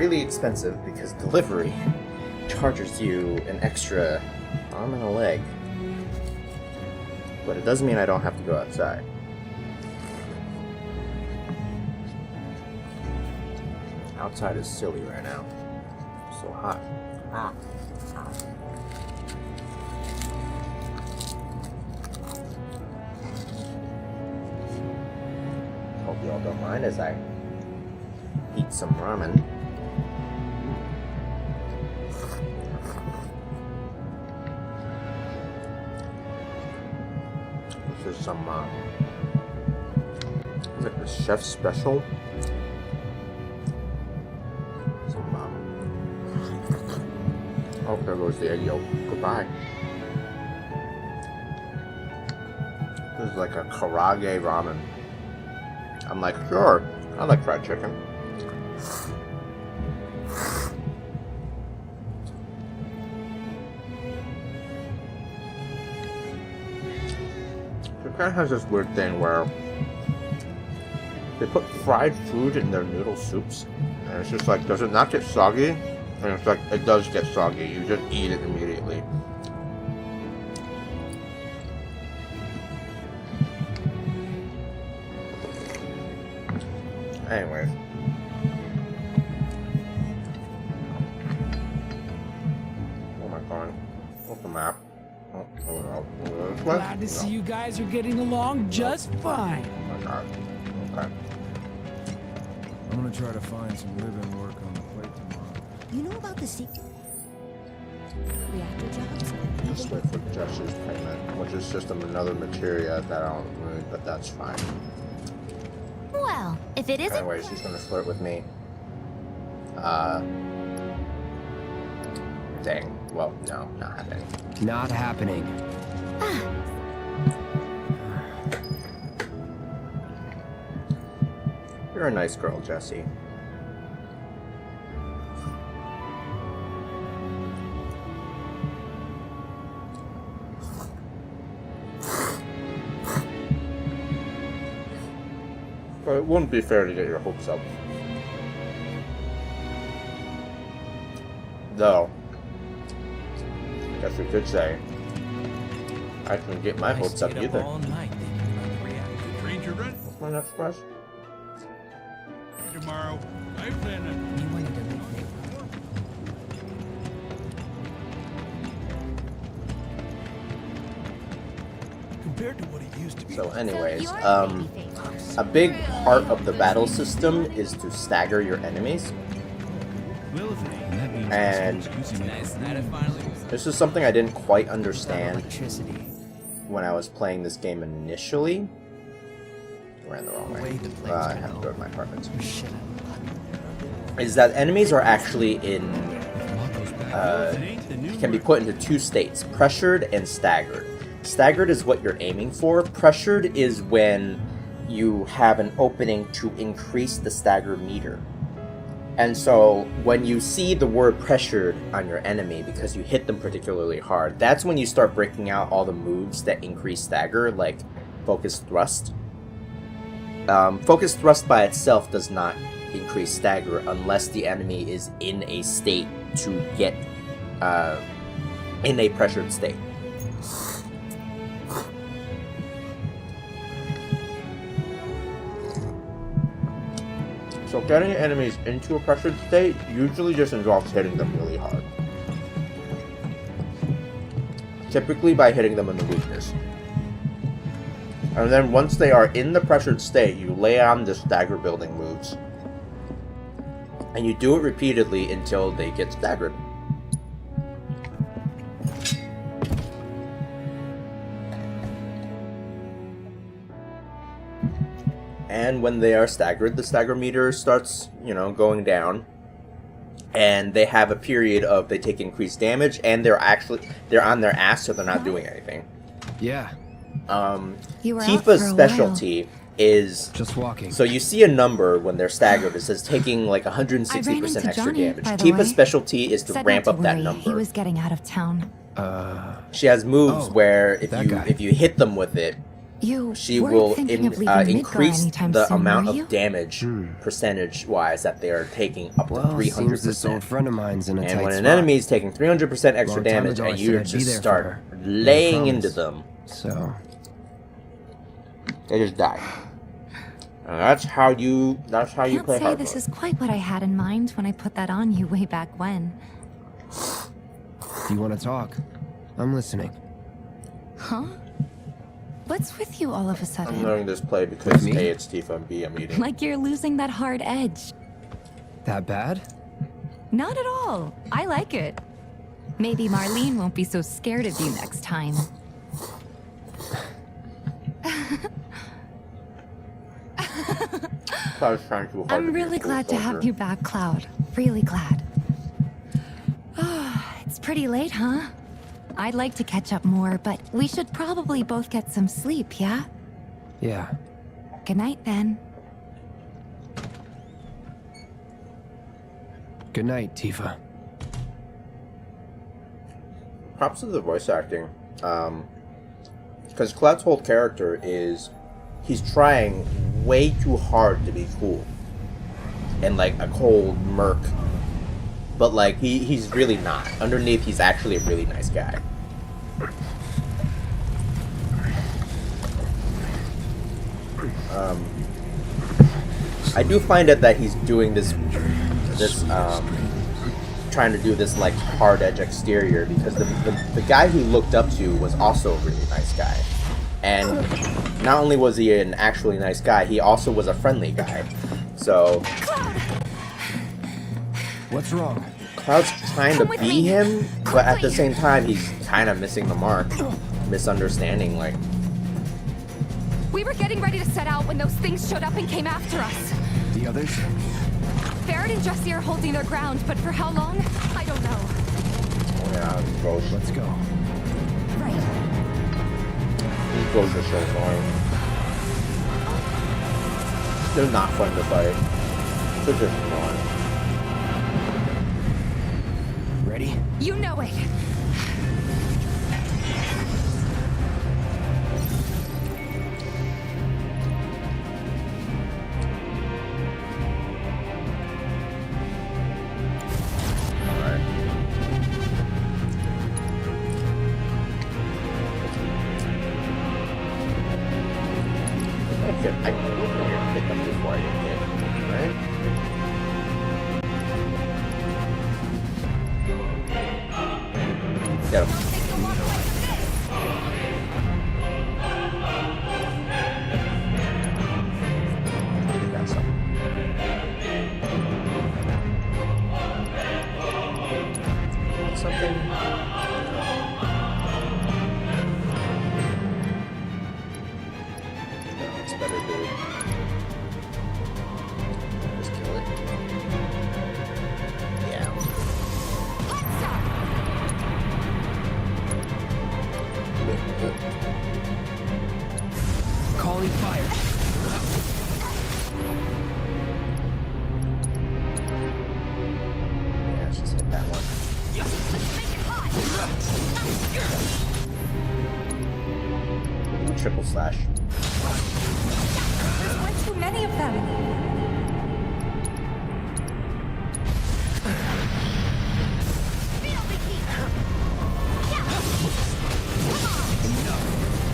really expensive because delivery charges you an extra arm and a leg. But it doesn't mean I don't have to go outside. Outside is silly right now. So hot. Hot. Hope y'all don't mind as I eat some ramen. This is some, it's like the chef's special. Oh, there goes the egg yolk. Goodbye. This is like a karage ramen. I'm like, sure, I like fried chicken. Japan has this weird thing where they put fried food in their noodle soups, and it's just like, does it not get soggy? And it's like, it does get soggy. You just eat it immediately. Anyways. Oh my god. What's the map? Glad to see you guys are getting along just fine. Oh my god. Okay. I'm gonna try to find some live-in work on the plate tomorrow. You know about the secret reactor jobs? Just wait for Josh's payment, which is just another materia that I don't really, but that's fine. Well, if it isn't... Anyways, he's gonna flirt with me. Dang. Well, no, not happening. Not happening. You're a nice girl, Jessie. But it wouldn't be fair to get your hopes up. Though, I guess we could say, I can get my hopes up either. All night thinking about the reactor. Ranger run What's my next question? tomorrow. I plan on. You wanted to leave me. Compared to what it used to be. So anyways, you're a babyface. a big part of the battle system is to stagger your enemies. And this is something I didn't quite understand when I was playing this game initially. I ran the wrong way. I have to go to my apartment. Is that enemies are actually in can be put into two states: pressured and staggered. Staggered is what you're aiming for. Pressured is when you have an opening to increase the stagger meter. And so when you see the word pressured on your enemy because you hit them particularly hard, that's when you start breaking out all the moves that increase stagger, like focused thrust. Focused thrust by itself does not increase stagger unless the enemy is in a state to get in a pressured state. So getting enemies into a pressured state usually just involves hitting them really hard. Typically by hitting them in the weakness. And then once they are in the pressured state, you lay on the stagger building moves. And you do it repeatedly until they get staggered. And when they are staggered, the stagger meter starts, going down. And they have a period of they take increased damage, and they're on their ass, so they're not doing anything. Yeah. Tifa's specialty is just walking. So you see a number when they're staggered. It says taking like 160% extra damage. Tifa's specialty is to ramp up that number. He was getting out of town. She has moves where if you hit them with it, You she weren't will thinking of leaving Midgar increase anytime the soon, amount were of you? damage percentage-wise that they are taking up to Well, 300%. seems this old friend of mine's in a And tight when an spot. enemy is taking 300% extra Long time damage ago, I and said you I'd be just there for start her. laying No into promise. them, So, they just die. And that's how you Can't play say hard this mode. is quite what I had in mind when I put that on you way back when. if you want to talk, I'm listening. Huh? What's with you all of a I'm sudden? learning this play because Me? A, it's Tifa, and B, I'm eating. Like you're losing that hard edge. That bad? Not at all. I like it. Maybe Marlene won't be so scared of you next time. Cloud's trying too hard I'm to be a really cool glad to have soldier. you back, Cloud. Really glad. It's pretty late, huh? I'd like to catch up more, but we should probably both get some sleep, yeah? Yeah. Good night, then. Good night, Tifa. Props to the voice acting. Because Cloud's whole character is he's trying way too hard to be cool. And like a cold merc. But like he's really not. Underneath he's actually a really nice guy. I do find it that he's doing this trying to do this like hard edge exterior because the guy he looked up to was also a really nice guy, and not only was he an actually nice guy, he also was a friendly guy. So What's wrong? Cloud's trying to Come with be me. him, but at the Quickly. same time he's kind of missing the mark, misunderstanding like. We were getting ready to set out when those things showed up and came after us. The others? Barrett and Jesse are holding their ground, but for how long? I don't know. Oh yeah, these ghosts. Let's go. Right. These ghosts are so annoying. They're not fun to fight. They're just annoying. Ready? You know it. Alright. I can pick up before I get hit, right? Get him. Got some. Something. No, it's better to just kill it. Yeah. Calling fire. Yeah, just hit that one. Triple slash. There's one too many of them.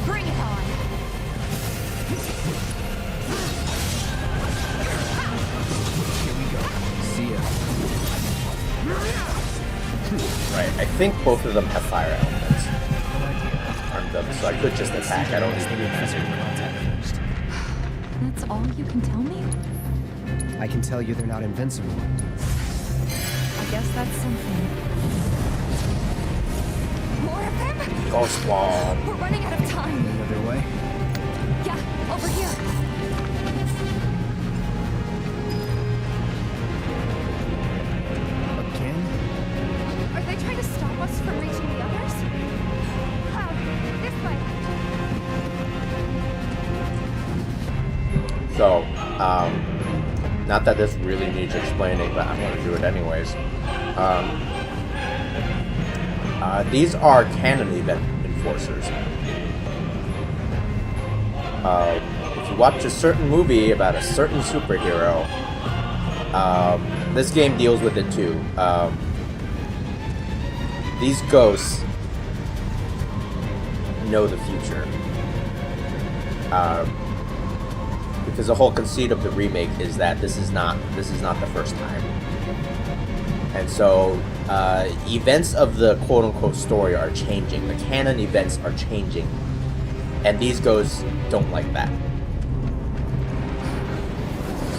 Bring it on. Here we go. See ya. Right, I think both of them have fire elements. Armed them, so I could just attack. I don't need to do that. That's all you can tell me? I can tell you they're not invincible. I guess that's something. More of them? Ghost Wall. We're running out of time. Another way? Yeah, over here. Again? Are they trying to stop us from reaching the others? Cloud, this way. So, not that this really needs explaining, but I'm going to do it anyways. These are canon event enforcers. If you watch a certain movie about a certain superhero, this game deals with it too. These ghosts know the future. Because the whole conceit of the remake is that this is not the first time. And so events of the quote-unquote story are changing. The canon events are changing. And these ghosts don't like that.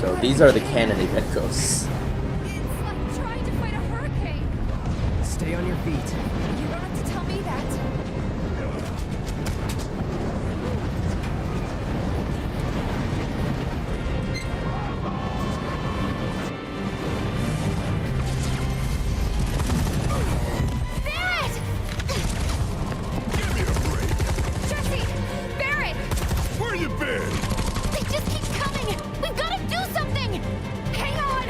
So these are the canon event ghosts. It's like trying to fight a hurricane. Stay on your feet. You don't have to tell me that. Barrett! Give me a break. Jesse! Barrett! Where you been? They just keep coming! We've got to do something! Hang on!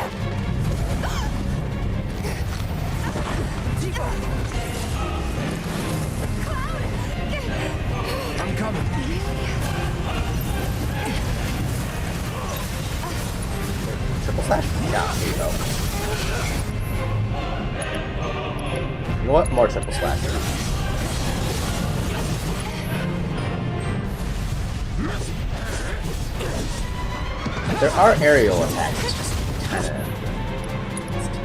Cloud! I'm coming. Triple slash? Yeah, here you go. You know what? More triple slasher. There are aerial attacks. It's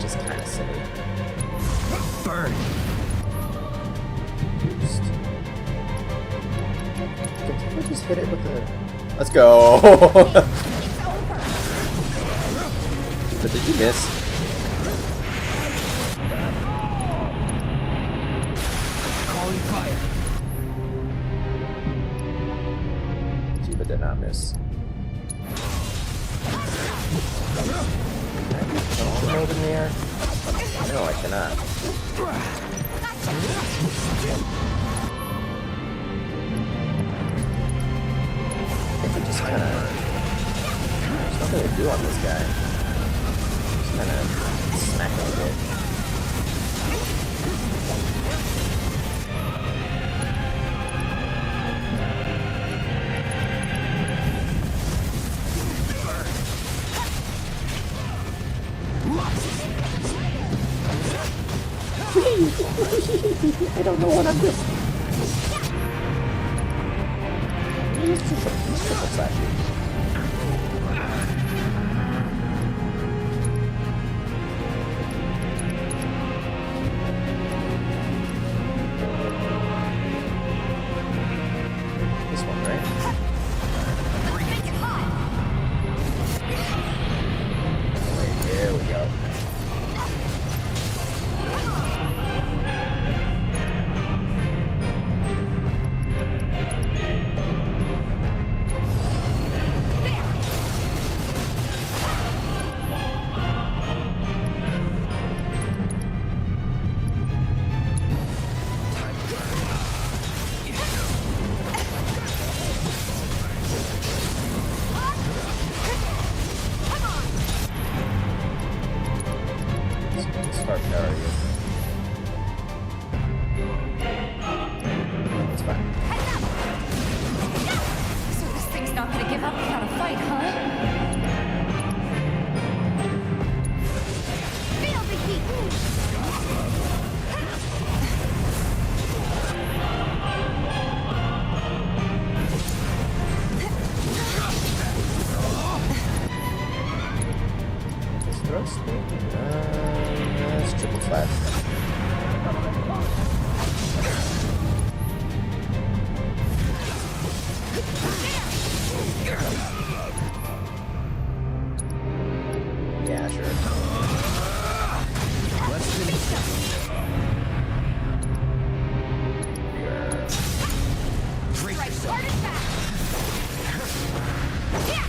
just kind of silly. Burn. Can we just hit it with the? Let's go. But did you miss? Calling fire. Jiva did not miss. Can I do tunnel mode in the air? No, I cannot. I think we just kind of... There's nothing to do on this guy. Just kind of smack him a bit. I don't know what I'm doing. He's triple slashing. This one, right? Make it hot! Wait, here we go. Start power you. That's fine. So this thing's not gonna give up without a fight, huh? Feel the heat! Just thrust it. That's triple slash. Yeah, sure. Let's finish this. Brace Right, yourself. hard and fast! Yeah!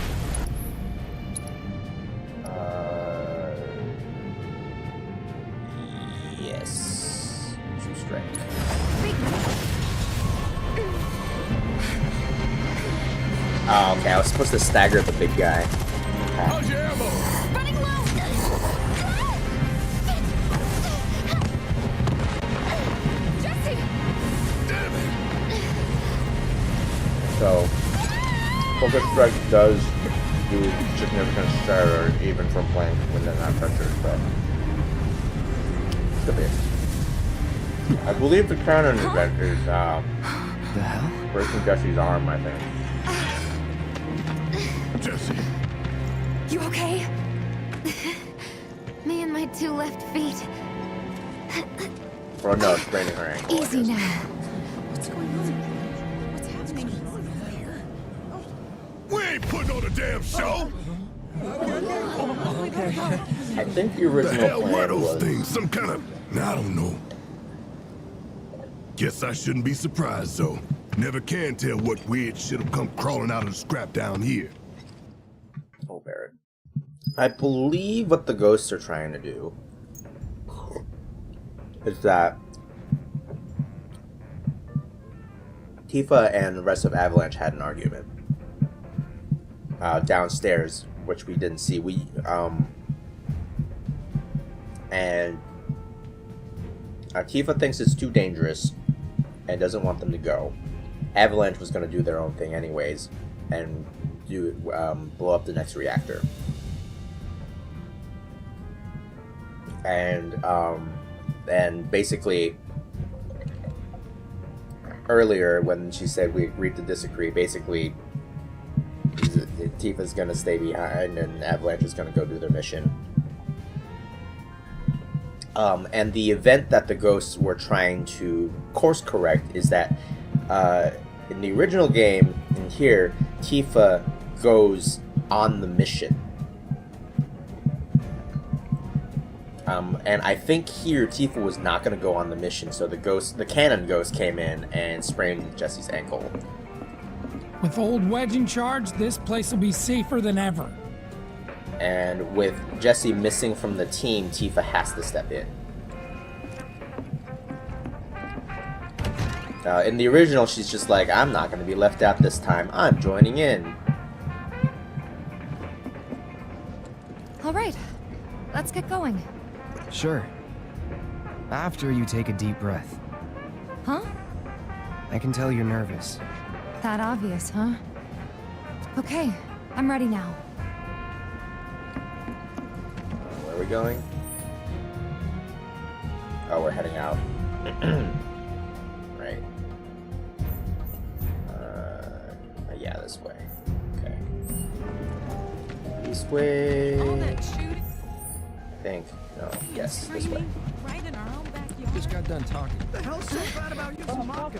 Yes. True strength. Oh, okay. I was supposed to stagger the big guy. How's your ammo? Running low! Jesse! Damn it. So Hunger Strike does do significant error even from playing when they're not pressured, but could be. I believe the canon event is The hell? breaking Jesse's arm, I think. Jesse. You okay? Me and my 2 left feet. Or no, it's spraining her ankle. I Easy guess. now. What's going on? What's happening? We ain't putting on a damn show. I think the The original hell were plan those was things? Some kind of... I don't know. Guess I shouldn't be surprised, though. Never can tell what weird shit'll come crawling out of the scrap down here. Oh, Barrett. I believe what the ghosts are trying to do is that Tifa and the rest of Avalanche had an argument downstairs, which we didn't see. And Tifa thinks it's too dangerous and doesn't want them to go. Avalanche was going to do their own thing anyways and blow up the next reactor. And basically earlier when she said we agreed to disagree, basically Tifa's gonna stay behind and Avalanche is gonna go do their mission. And the event that the ghosts were trying to course correct is that in the original game, in here, Tifa goes on the mission. And I think here Tifa was not going to go on the mission, so the canon ghost came in and sprained Jesse's ankle. With old Wedge in charge, this place will be safer than ever. And with Jesse missing from the team, Tifa has to step in. In the original, she's just like, I'm not going to be left out this time. I'm joining in. All right, let's get going. Sure. After you take a deep breath. Huh? I can tell you're nervous. That obvious, huh? Okay, I'm ready now. Where are we going? Oh, we're heading out. Right. Yeah, this way. Okay. This way. I think. No. Yes, this way. Right in our own backyard. Just got done talking. What the hell's so bad about using Mako?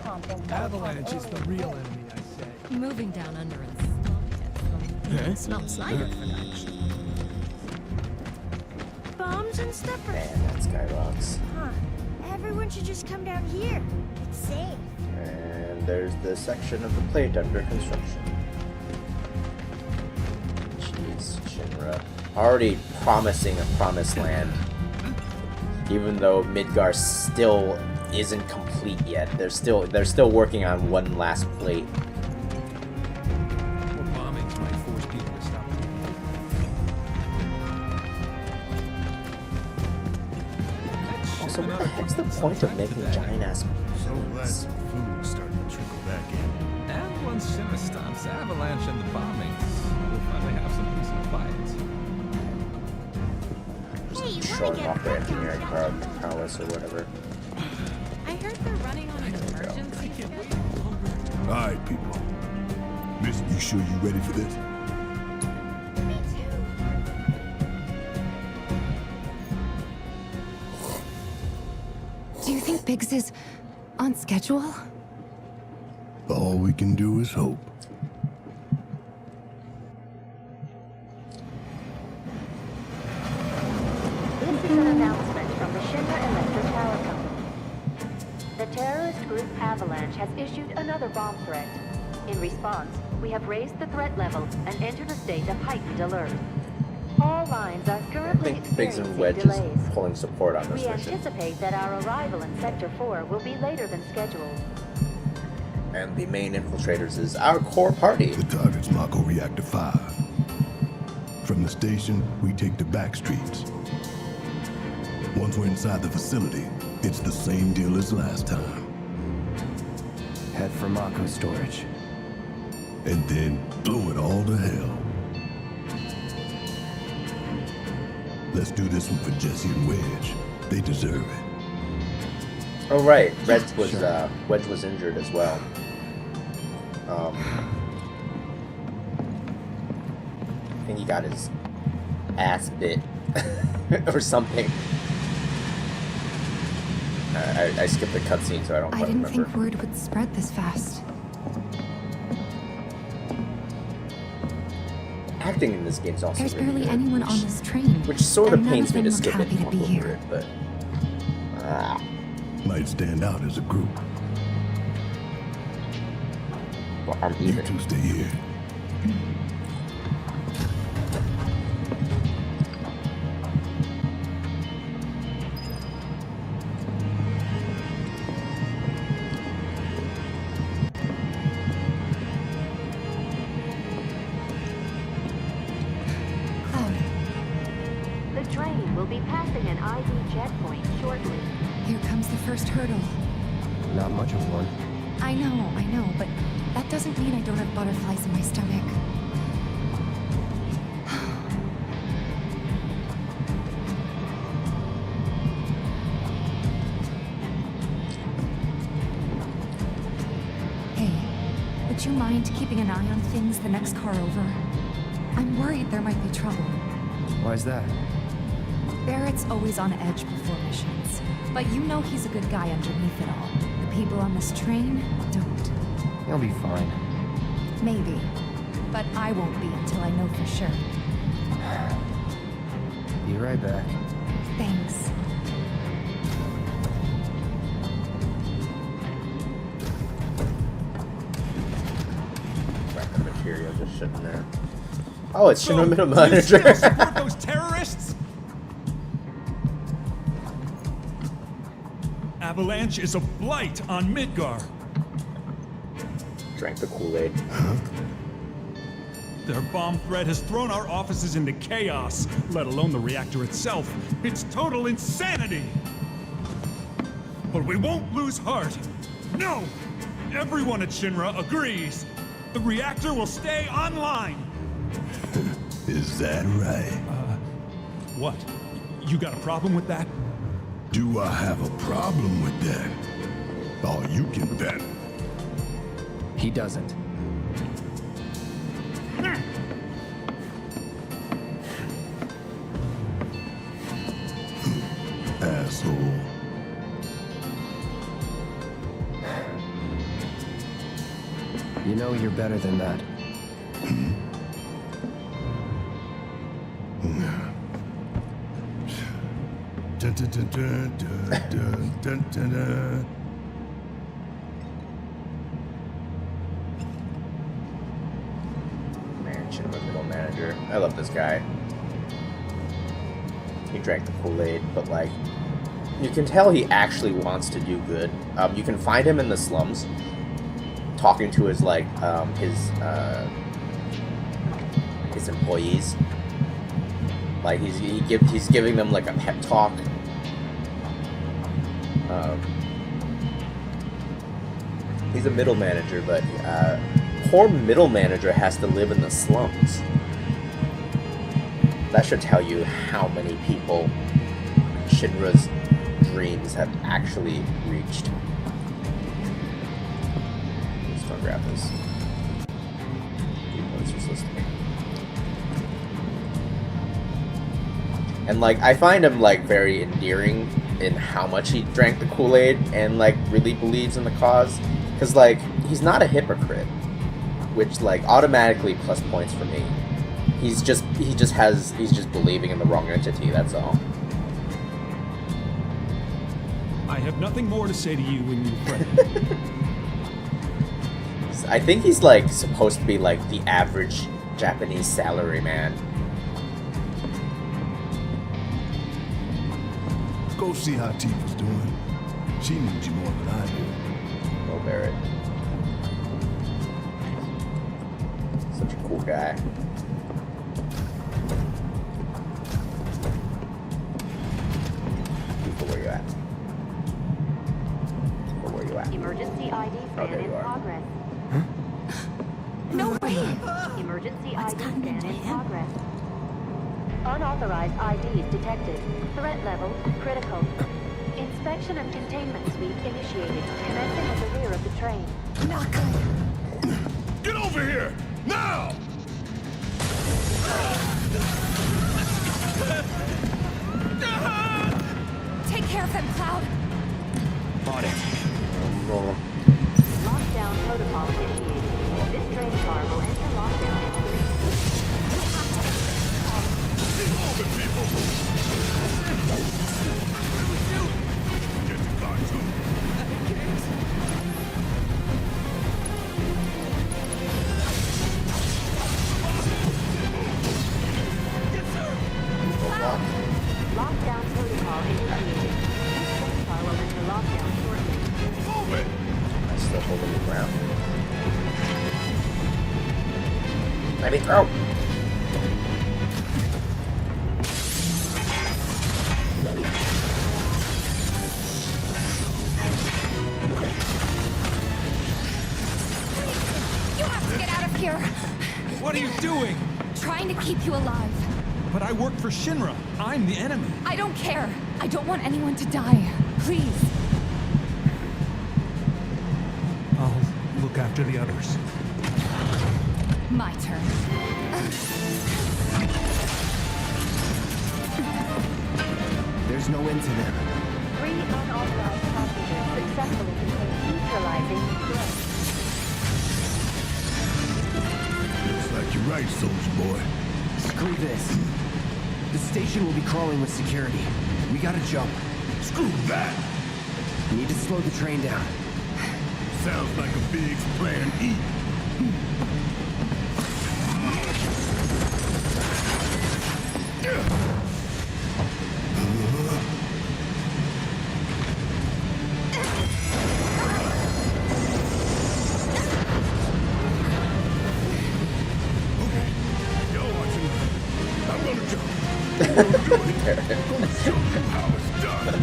Avalanche is the real enemy, I say. Moving down under and smell Snyder for that. Bombs and stuff. Man, that skybox. Huh. Everyone should just come down here. It's safe. And there's the section of the plate under construction. Jeez, Shinra. Already promising a promised land. Even though Midgar still isn't complete yet. They're still working on one last plate. More bombings might force people to stop. Also, what the heck's the point of making giant-ass So glad some food's starting to trickle back in. And once Shinra stops Avalanche and the bombings, we'll finally have some peace and quiet. showing off their engineering prowess or whatever. I heard they're running on an emergency. Alright, people. Miss, you sure you ready for this? Me too. Do you think Biggs is on schedule? All we can do is hope. This is an announcement from the Shinra Electric Power Company. The terrorist group Avalanche has issued another bomb threat. In response, we have raised the threat level and entered a state of heightened alert. All lines are I currently think Biggs and experiencing Wedge is delays. pulling support on this We mission. anticipate that our arrival in Sector 4 will be later than scheduled. And the main infiltrators is our core party. The target's Mako Reactor 5. From the station, we take the back streets. Once we're inside the facility, it's the same deal as last time. Head for Mako storage. and then blew it all to hell. Let's do this one for Jesse and Wedge. They deserve it. Oh right, Wedge was injured as well. I think he got his ass bit or something. I skipped the cutscene, so I don't quite remember. I didn't think word would spread this fast. Acting in this game is also There's really barely good, anyone on this train, which sort of and none pains of me them to look skip it happy to be over here. it, but Might stand out as a group. well, I'm You even. two stay here. The train will be passing an ID checkpoint shortly. Here comes the first hurdle. Not much of one. I know, but that doesn't mean I don't have butterflies in my stomach. Hey, would you mind keeping an eye on things the next car over? I'm worried there might be trouble. Why's that? Barrett's always on edge before missions, but you know he's a good guy underneath it all. The people on this train don't. He'll be fine. Maybe, but I won't be until I know for sure. Be right back. Thanks. Record material just sitting there. Oh, it's Shinra Middle You Manager. still support those terrorists? Avalanche is a blight on Midgar. Drank the Kool-Aid. Their bomb threat has thrown our offices into chaos, let alone the reactor itself. It's total insanity! But we won't lose heart. No! Everyone at Shinra agrees. The reactor will stay online. Is that right? What? You got a problem with that? Do I have a problem with that? Oh, you can bet. He doesn't. Asshole. You know you're better than that. Dun, dun, dun, dun, dun, dun, dun, dun. Man, Shinra Middle Manager. I love this guy. He drank the Kool-Aid, but like, you can tell he actually wants to do good. You can find him in the slums, talking to his like his employees. Like he's giving them like a pep talk. He's a middle manager, but poor middle manager has to live in the slums. That should tell you how many people Shinra's dreams have actually reached. Just gonna grab this. It's useless to me. And like, I find him like very endearing in how much he drank the Kool-Aid and like really believes in the cause. Cause like, he's not a hypocrite, which like automatically plus points for me. He's just believing in the wrong entity, that's all. I have nothing more to say to you when you pray. I think he's like supposed to be like the average Japanese salaryman. Go see how Tifa's doing. She needs you more than I do. Oh, Barrett. Such a cool guy. Tifa, where you at? Or where you at? Emergency ID Oh, scan there in you are. progress. No way! Emergency What's ID gotten scan into in him? progress. Unauthorized IDs detected. Threat level critical. Inspection of containment suite initiated. Commencing at the rear of the train. Not good. Get over here! Now! Take care of them, Cloud. On it. Lockdown protocol initiated. This train car will enter lockdown in 3. Move it, people! Get the car, too. Lockdown protocol initiated. This train car will enter lockdown shortly. Move it! I'm still holding the ground. Let me throw! You have to get out of here! What are you doing? Trying to keep you alive. But I work for Shinra. I'm the enemy. I don't care. I don't want anyone to die. Please. I'll look after the others. My turn. There's no end to them. 3 unauthorized passengers successfully contained, neutralizing the threat. Looks like you're right, soldier boy. Screw this. The station will be crawling with security. We gotta jump. Screw that! Need to slow the train down. Sounds like a big plan E. Okay, y'all watching. I'm gonna jump. I'm gonna do it. I'm gonna show you how it's done.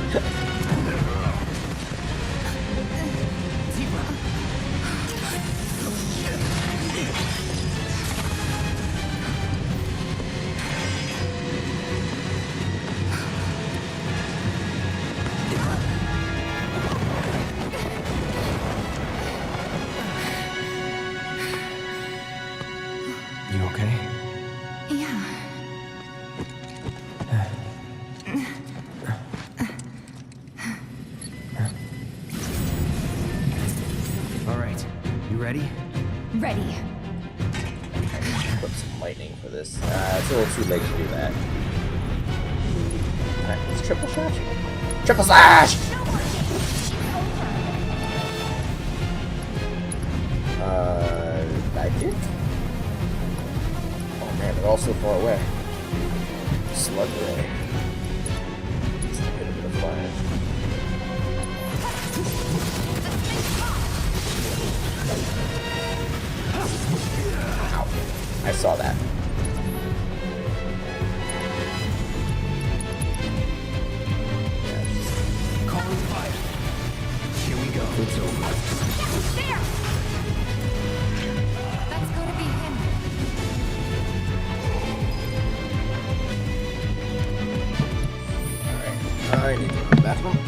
You okay? Yeah. All right. You ready? Ready. Put some lightning for this. It's a little too late to do that. Alright, let's triple slash. Triple slash! I did? Oh man, they're all so far away. Slug ray. Just a bit of fire. Ow. I saw that. Calling fire. Here we go. It's over. There! That's gotta be him. Alright, I need to go to the bathroom.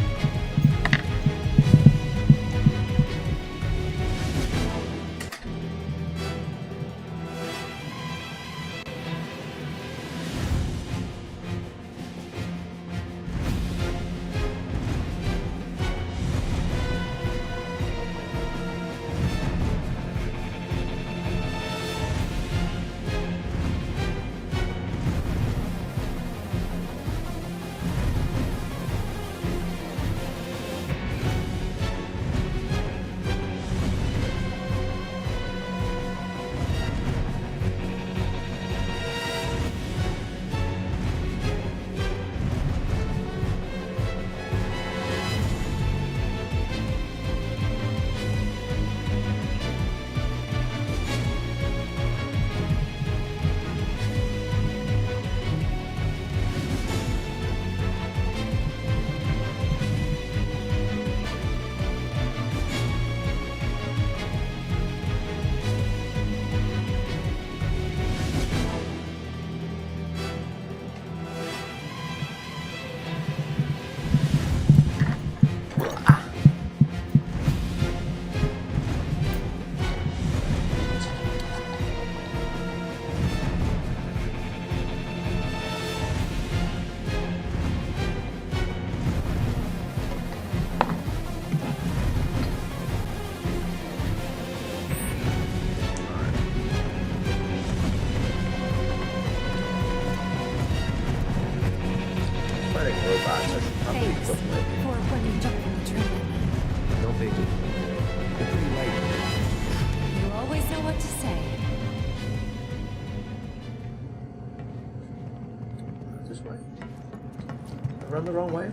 run the wrong way?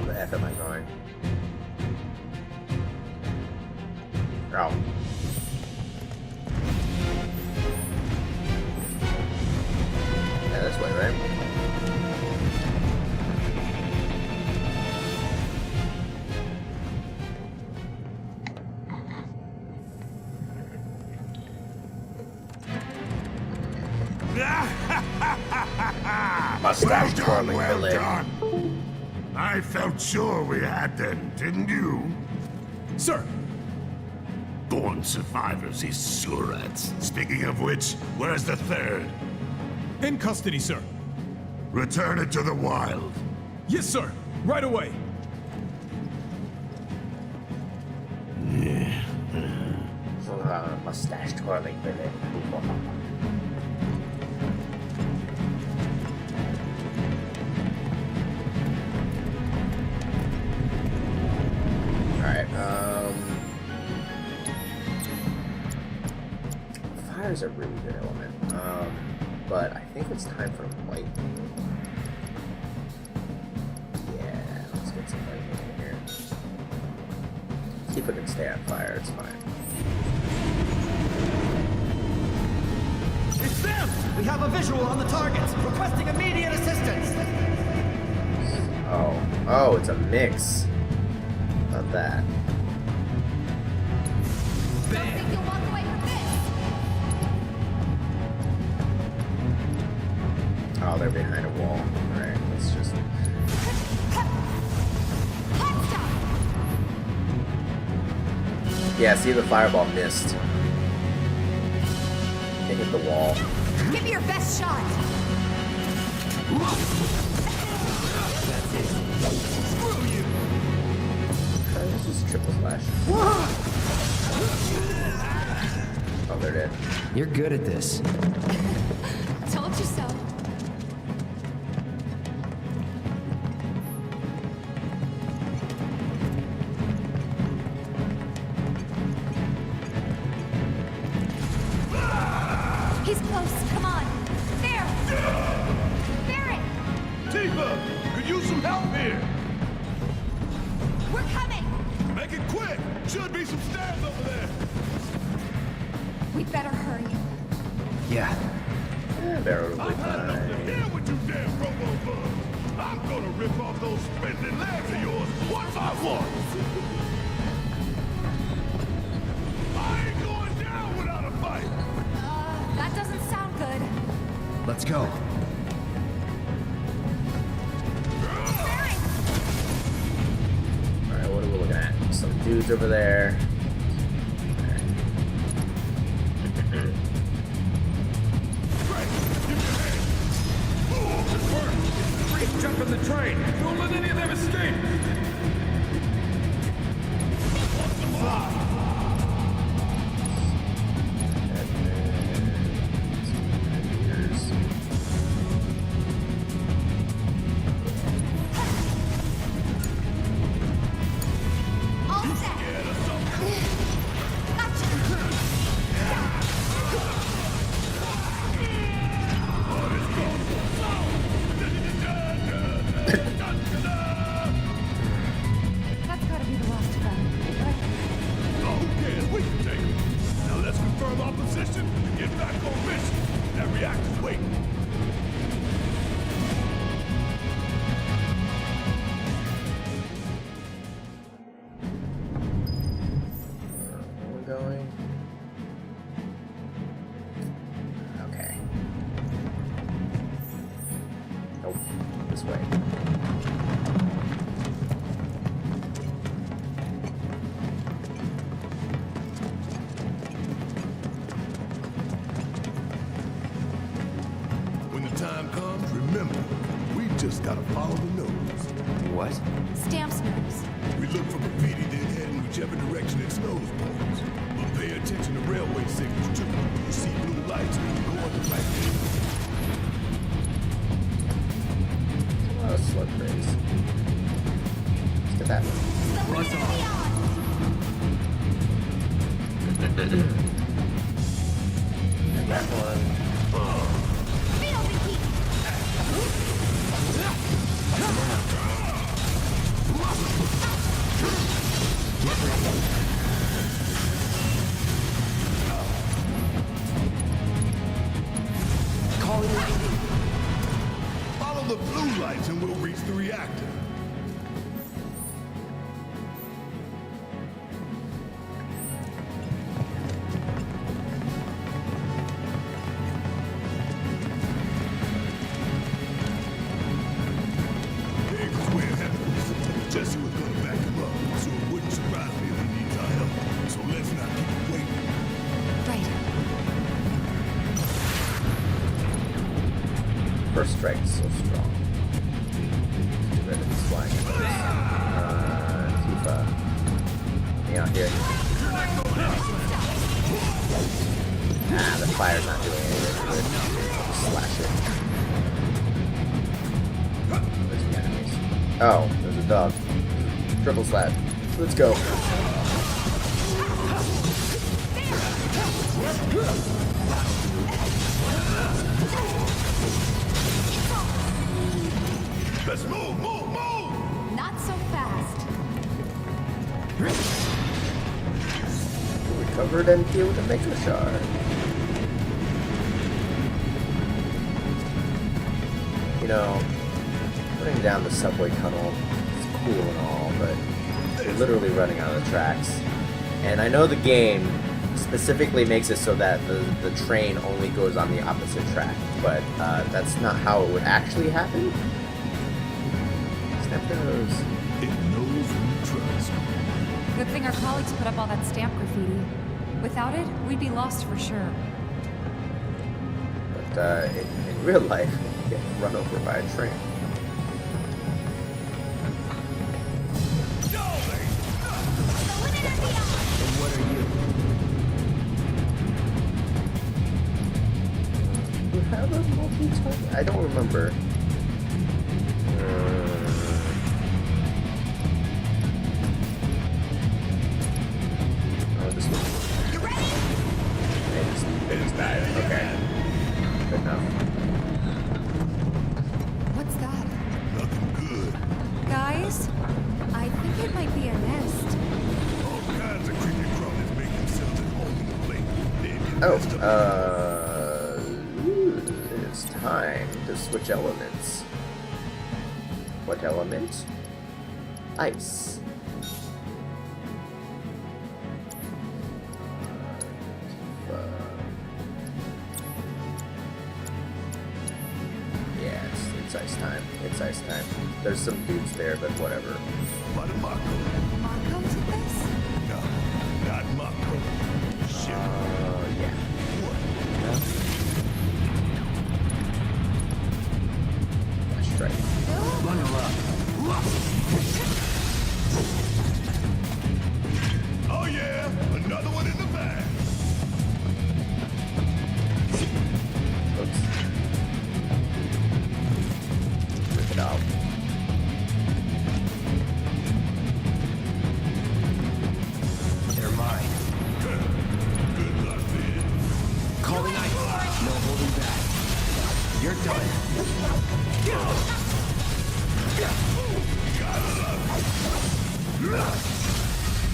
Where the F am I going? Oh. Yeah, this way, right? Mustache twirling well done. I felt sure we had them, didn't you? Sir! Born survivors, these surats. Speaking of which, where's the third? In custody, sir. Return it to the wild. Yes, sir. Right away. Mustache twirling Billy. Alright, fire is a really good element. But I think it's time for lightning. Yeah, let's get some lightning in here. See if we can stay on fire, it's fine. It's them! We have a visual on the targets, requesting immediate assistance! Oh, it's a mix of that. Think you'll walk away from this? Oh, they're behind a wall. Alright, let's just... Yeah, see, the fireball missed. They hit the wall. Give me your best shot. Screw you! Let's just triple slash. Oh, they're dead. You're good at this. Told you so. He's close. Come on. There. Barrett. Tifa, could use some help here. We're coming. Make it quick. Should be some stairs over there. We better hurry. Yeah. Barrel will be I've had enough to fine. hear with you damn robo-bugs. I'm gonna rip off those spindly legs of yours one by one. I ain't going down without a fight. That doesn't sound good. Let's go. Alright, what are we looking at? Some dudes over there. Jump in the train! Don't let any of them escape! All set. That's gotta be the last of them, right? Oh, who cares? We can take it. Now let's confirm our position and get back on mission. That reactor's waiting. Where are we going? Okay. Nope. This way. When the time comes, remember, we just gotta follow the nose. What? Stamps nose. We look for graffiti, then head in whichever direction its nose points. But pay attention to railway signals, too. You see blue lights, go on the right. A lot of slug rays. Let's get that one. Buzz on. Calling lightning. Follow the blue lights and we'll reach the reactor. Jesse was gonna back him up, so it wouldn't surprise me if he needs our help. So let's not keep him waiting. Right. First strike is so strong. Get rid of this flying. Tifa. Me out here. Ah, the fire's not doing anything good. Slash it. Where's the enemies? Oh, there's a dog. Triple slap. Let's go. Let's move, move, move! Not so fast. Recovered and healed a Mega Shard. You know, running down the subway tunnel is cool and all, but you're literally running out of the tracks. And I know the game specifically makes it so that the train only goes on the opposite track, but that's not how it would actually happen. Snap those. It knows who to trust. Good thing our colleagues put up all that stamp graffiti. Without it, we'd be lost for sure. But in real life, you get run over by a train. And what are you? You have a multi-target? I don't remember. Oh, this one. You ready? They just died. Okay. Good enough. What's that? Nothing good. Guys? I think it might be a nest. All kinds of creepy crawlers make themselves at home in the lake. They get messed up. It's time to switch elements. What element? Ice. Yeah, it's ice time. It's ice time. There's some dudes there, but whatever. What a Mako. Mako did this? No, not Mako. Shit. Yeah. What? That's right. Bundle up. Oh yeah, another one in the bag. Oops. Rip it out. They're mine. Good luck, man. Calling ice. No holding back. You're done.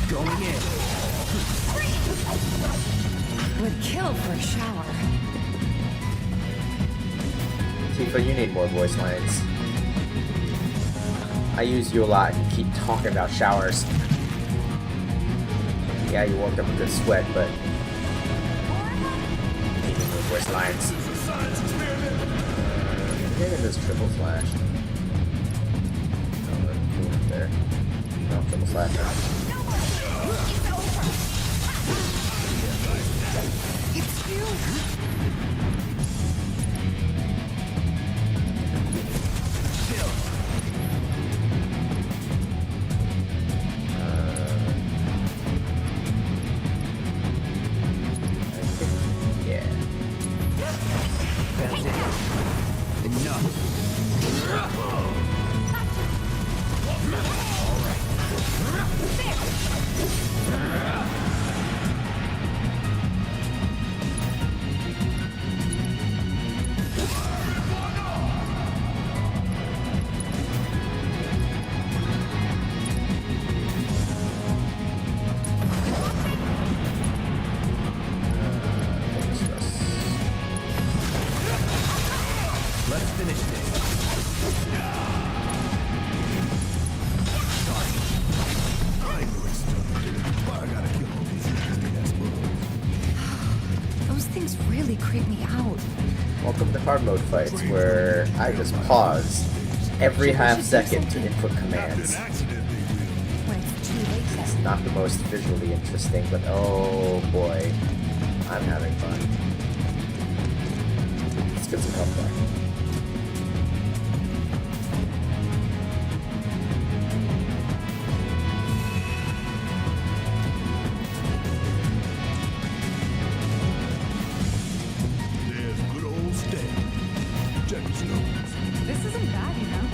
Going in. Would kill for a shower. Tifa, you need more voice lines. I use you a lot and you keep talking about showers. Yeah, you worked up a good sweat, but you need more voice lines. This is a science experiment. Getting this triple slash. Oh, there. No, triple slash. It's you. Yeah. That's it. Enough. finish this. I know it's tough, but I gotta kill all these nasty-ass bugs. Those things really creep me out. Welcome to hard mode fights, where I just pause every half second to input commands. When it's too late, It's not the most visually interesting, but oh boy, I'm having fun. Let's get some health back. There's good old Stan. Check his nose. this isn't bad, you know?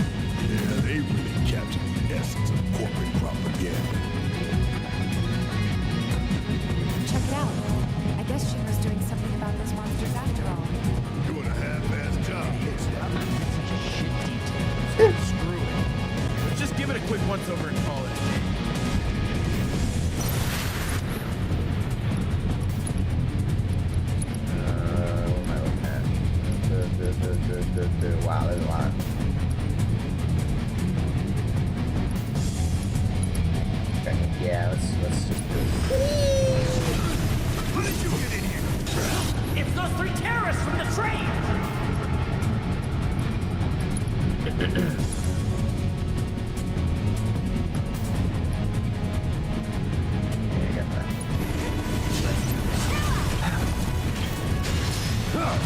Yeah, they really captured the essence of corporate propaganda. Check it out. I guess Shinra's doing something about those monsters after all. Doing a half-ass job. Screw it. Let's just give it a quick once-over and call it a day. What am I looking at? Wow, there's a lot. Okay, yeah, let's just do it. How did you get in here? It's those 3 terrorists from the train! Yeah, I got that. That's that.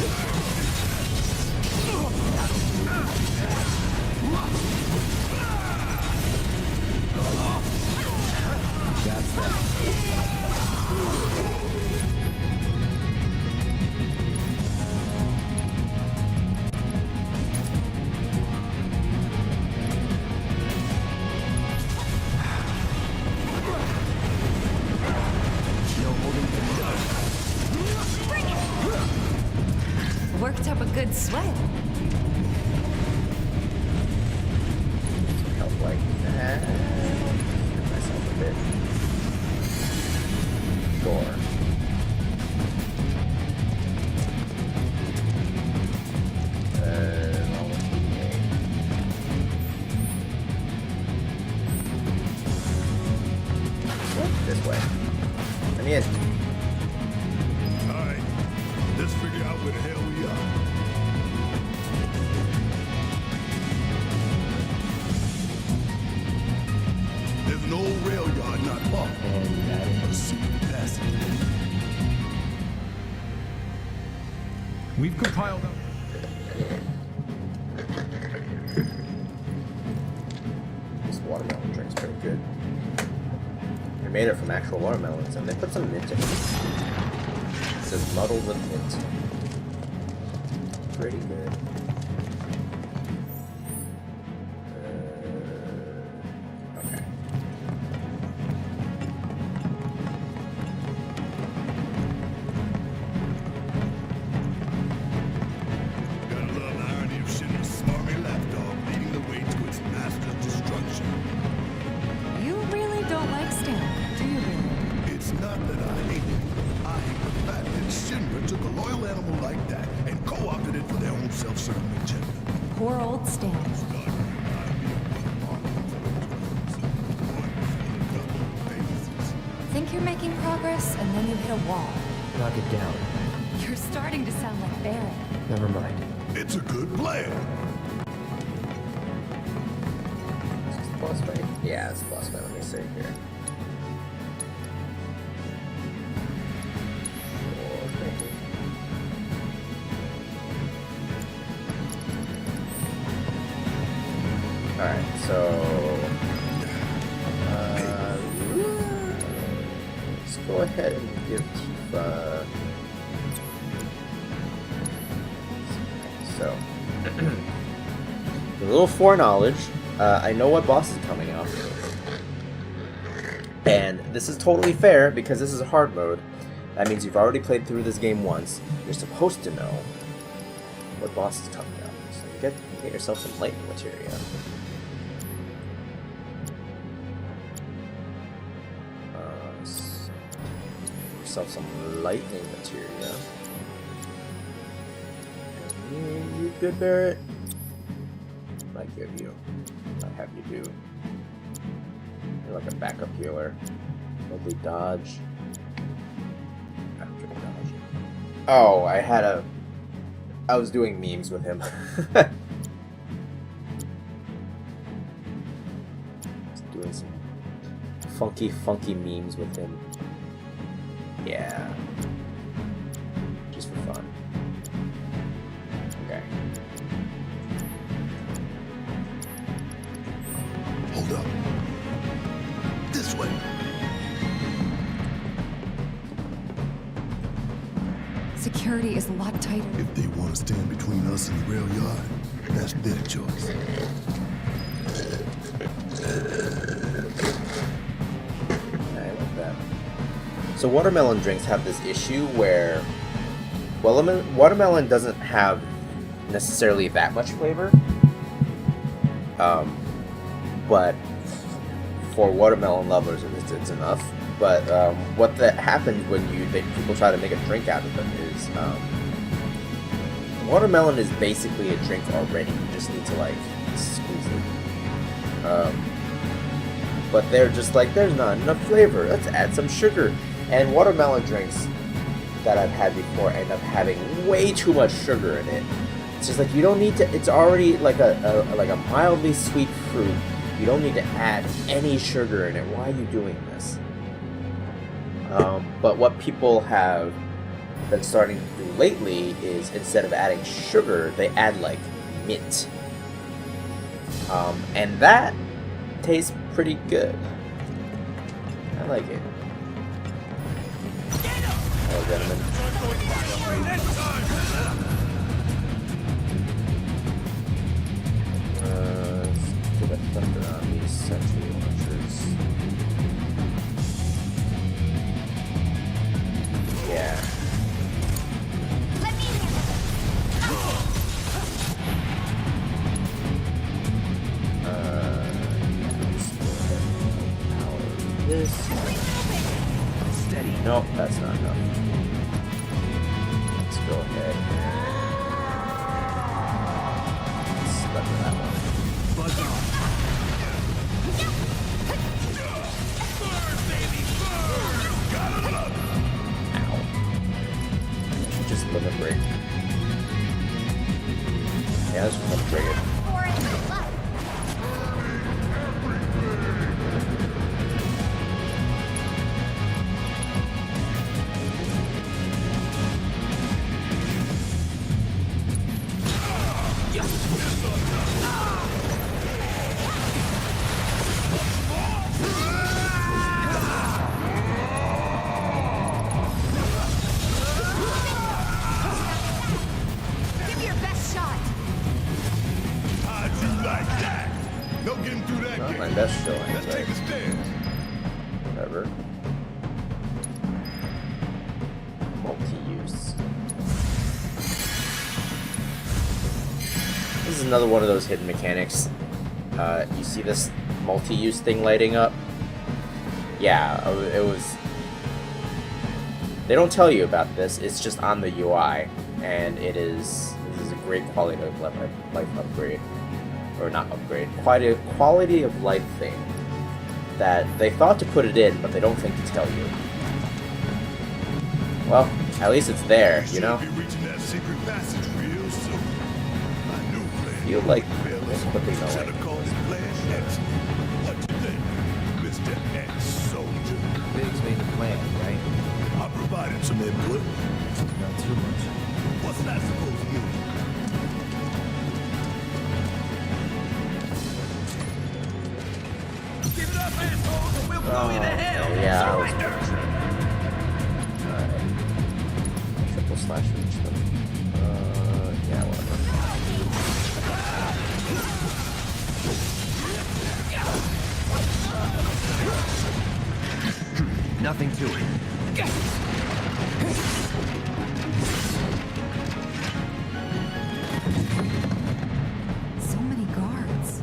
No holding the Worked up a good sweat. Help like that. Give myself a bit. Gore. All of the this way. Let me in. Alright, let's figure out where the hell we are. There's an old rail yard not far. And that is A secret passage. We've compiled up. this watermelon drink's pretty good. They made it from actual watermelons, and they put some mint in it. It says muddled with mint. Pretty good. Okay. Gotta love the irony of Shinra's smarmy lapdog leading the way to its master's destruction. You really don't like Stan, do you really? It's not that I hate it. I hate the fact that Shinra took a loyal animal like that and co-opted it for their own self-serving agenda. Poor old Stan. Think you're making progress, and then you hit a wall. knock it down. You're starting to sound like Barret. Never mind. It's a good plan. Is this the boss fight? Yeah, it's the boss fight. Let me save here. Alright, so let's go ahead and give Tifa. So, a little foreknowledge. I know what boss is coming up, and this is totally fair because this is a hard mode. That means you've already played through this game once. You're supposed to know what boss is coming up. So you get yourself some lightning materia. Yourself some lightning materia. You good, Barret? might give you. Might have you do. You're like a backup healer. Lovely dodge. After dodge. Oh, I was doing memes with him. Just doing some funky memes with him. Yeah. Just for fun. Okay. Hold up. This way. Security is a lot tighter. If they want to stand between us and the rail yard, that's their choice. I like that. So watermelon drinks have this issue where watermelon doesn't have necessarily that much flavor, but for watermelon lovers, it's enough. But what that happens when people try to make a drink out of them is watermelon is basically a drink already. You just need to like squeeze it. But they're just like, there's not enough flavor. Let's add some sugar. And watermelon drinks that I've had before end up having way too much sugar in it. It's just like you don't need to. It's already like a mildly sweet fruit. You don't need to add any sugar in it. Why are you doing this? But what people have been starting to do lately is instead of adding sugar, they add like mint. And that tastes pretty good. I like it. Hello, gentlemen. Let's get a thunder on these sentry launchers. Yeah. This. Steady. Nope, that's not enough. Let's go ahead and stuck with that one. Buzz on. Ow. Just limit break. Yeah, let's just limit break it. Whatever. Multi-use. This is another one of those hidden mechanics. You see this multi-use thing lighting up? Yeah, it was... They don't tell you about this, it's just on the UI, and this is a great quality of life upgrade. Or not upgrade, quality of life thing that they thought to put it in, but they don't think to tell you. Well, at least it's there, you know? You like equipping the light. Biggs made the plan, right? I provided some input. Not too much. What's that supposed to mean? Yeah, I was Alright. Triple slash reach them. Yeah, whatever. Nothing to it. So many guards.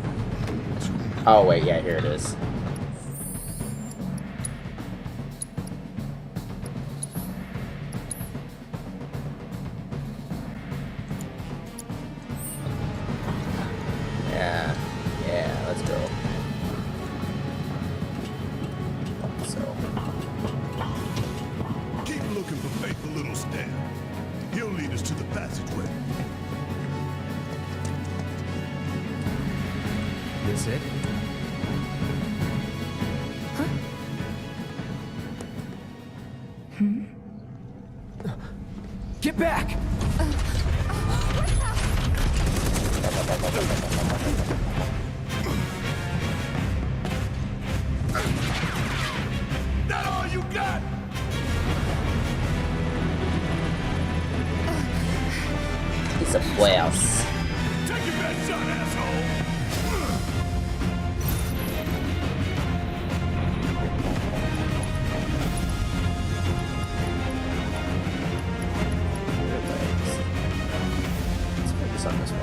Oh wait, yeah, here it is. Yeah. This it? Get back! That all you got? He's a blouse. Take your best shot, asshole! Let's focus on this one.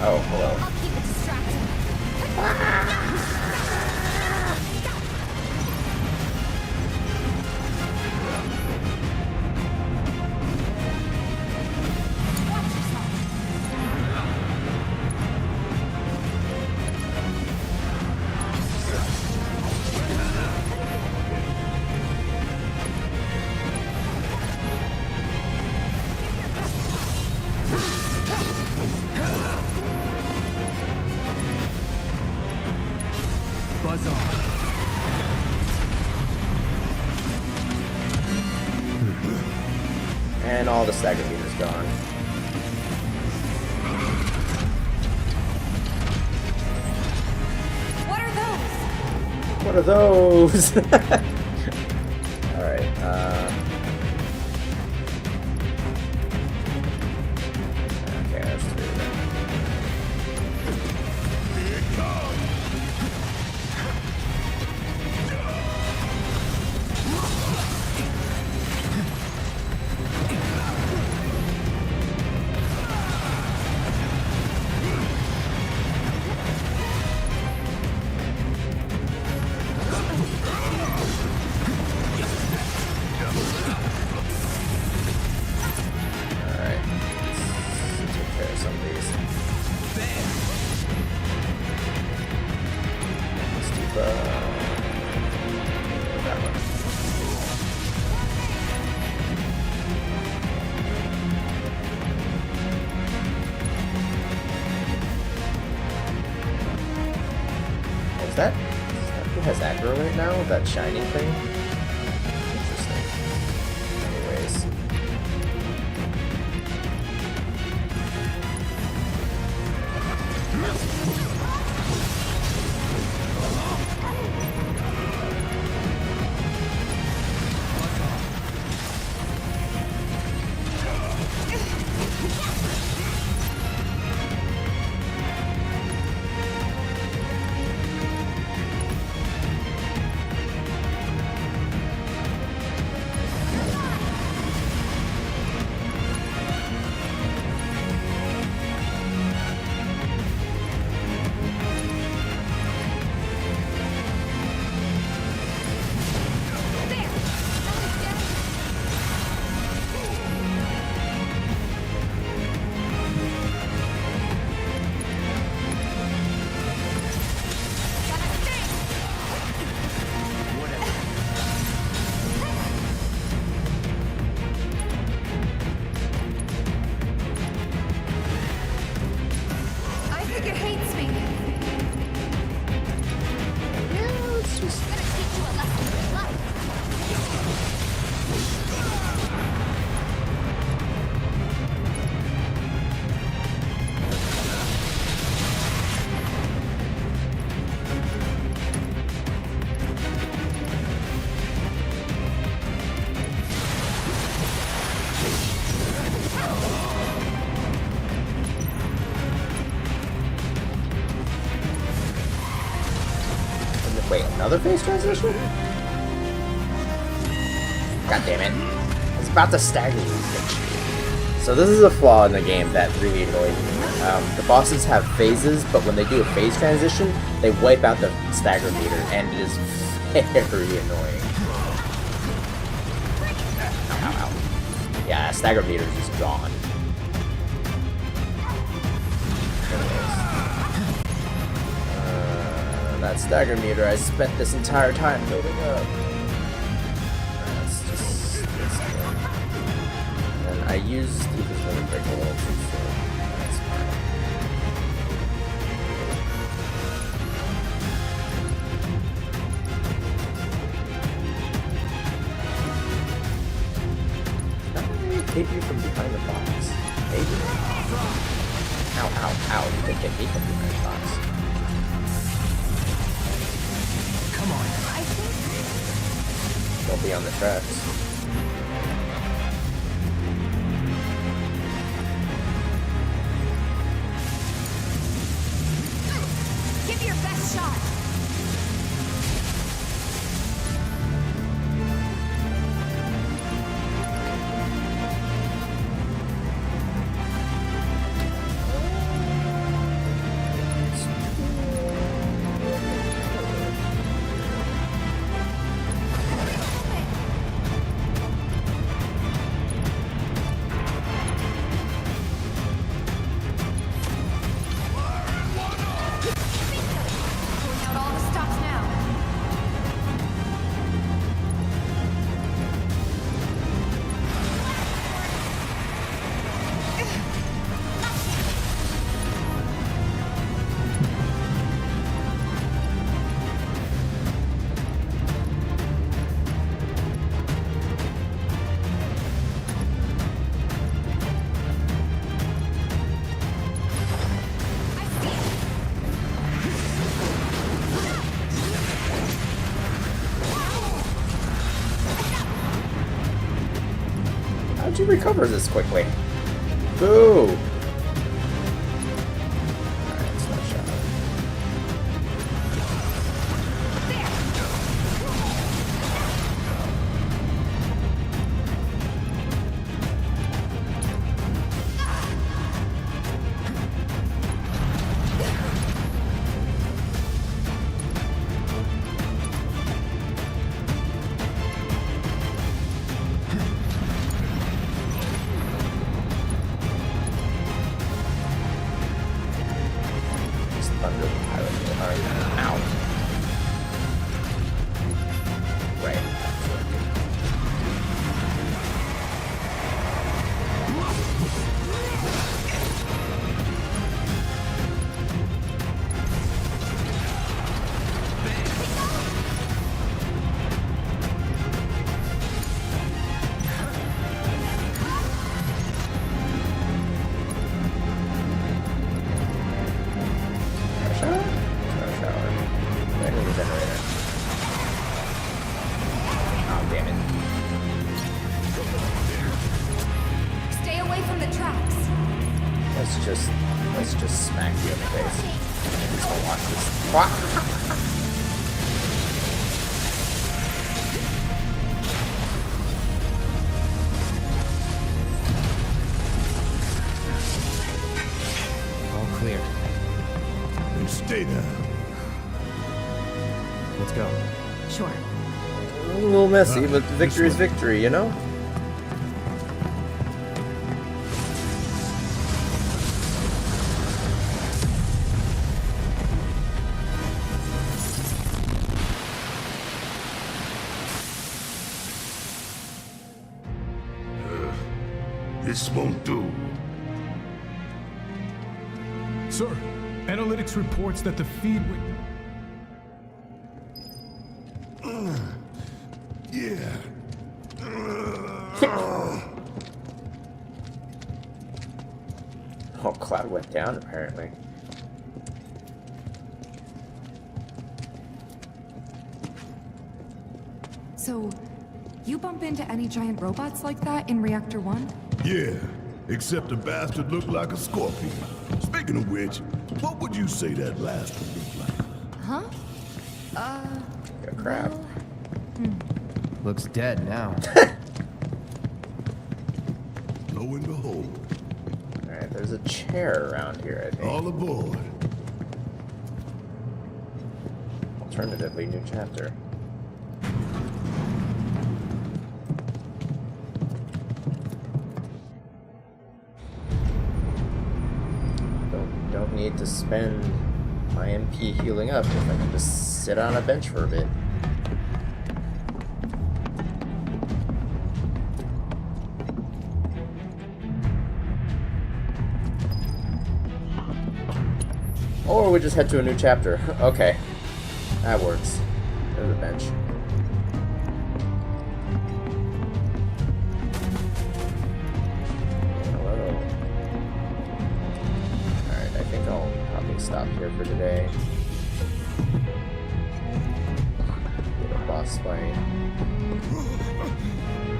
Oh, hello. I'll keep it distracted. Buzz on. And all the stagger beam is gone. What are those? What are those? Alright, okay, that's three of them. Alright, let's take care of some of these. Let's do that one. Is that who has aggro right now? That shining thing? Interesting. Anyways. Another phase transition? God damn it. I was about to stagger you. So this is a flaw in the game that really annoys me. The bosses have phases, but when they do a phase transition, they wipe out the stagger meter, and it is very annoying. Ow, ow. Yeah, stagger meter is just gone. That stagger meter I spent this entire time building up. That's just this one. And I used this one to break a little too soon. That's fine. Can I hit you from behind the box? Maybe. Ow, ow, ow. You can hit me from behind the box. Come on. Don't be on the tracks. Give your best shot. Pulling out all the stops now. How'd you recover this quickly? Boo! Alright, it's not shot. Just thunder the pilot really hard. Ow. Right. Shower? No shower. Right in the generator. Oh, damn it. Stay away from the tracks. Let's just smack you in the face. Just don't watch this. All clear. And stay down. Let's go. Sure. A little messy, but victory is victory, you know? This won't do. Sir, analytics reports that the feed... Yeah. Oh, Cloud went down, apparently. So, you bump into any giant robots like that in Reactor 1? Yeah. Except the bastard looked like a scorpion. Speaking of which, what would you say that last one looked like? Huh? Like a crab. Looks dead now. Lo and behold. Alright, there's a chair around here, I think. All aboard. Alternatively, new chapter. Don't need to spend my MP healing up if I can just sit on a bench for a bit. Or we just head to a new chapter. Okay. That works. There's a bench. Hello. Alright, I think I'll probably stop here for today. Get a boss fight.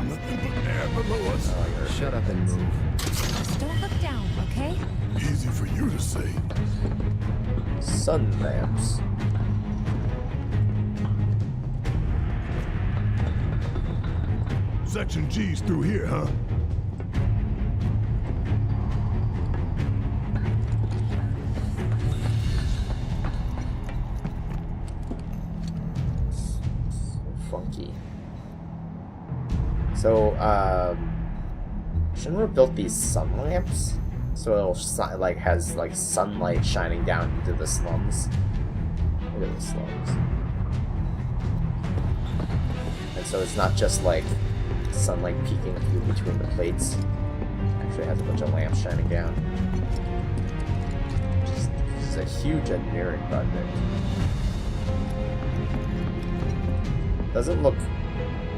Nothing but air below us. Oh, Shut up and move. Just don't look down, okay? Easy for you to say. Sun lamps. Section G's through here, huh? Funky. So, Shinra built these sun lamps, so it'll like has like sunlight shining down into the slums. Look at the slums. And so it's not just like sunlight peeking through between the plates. It actually has a bunch of lamps shining down. This is a huge engineering project. Doesn't look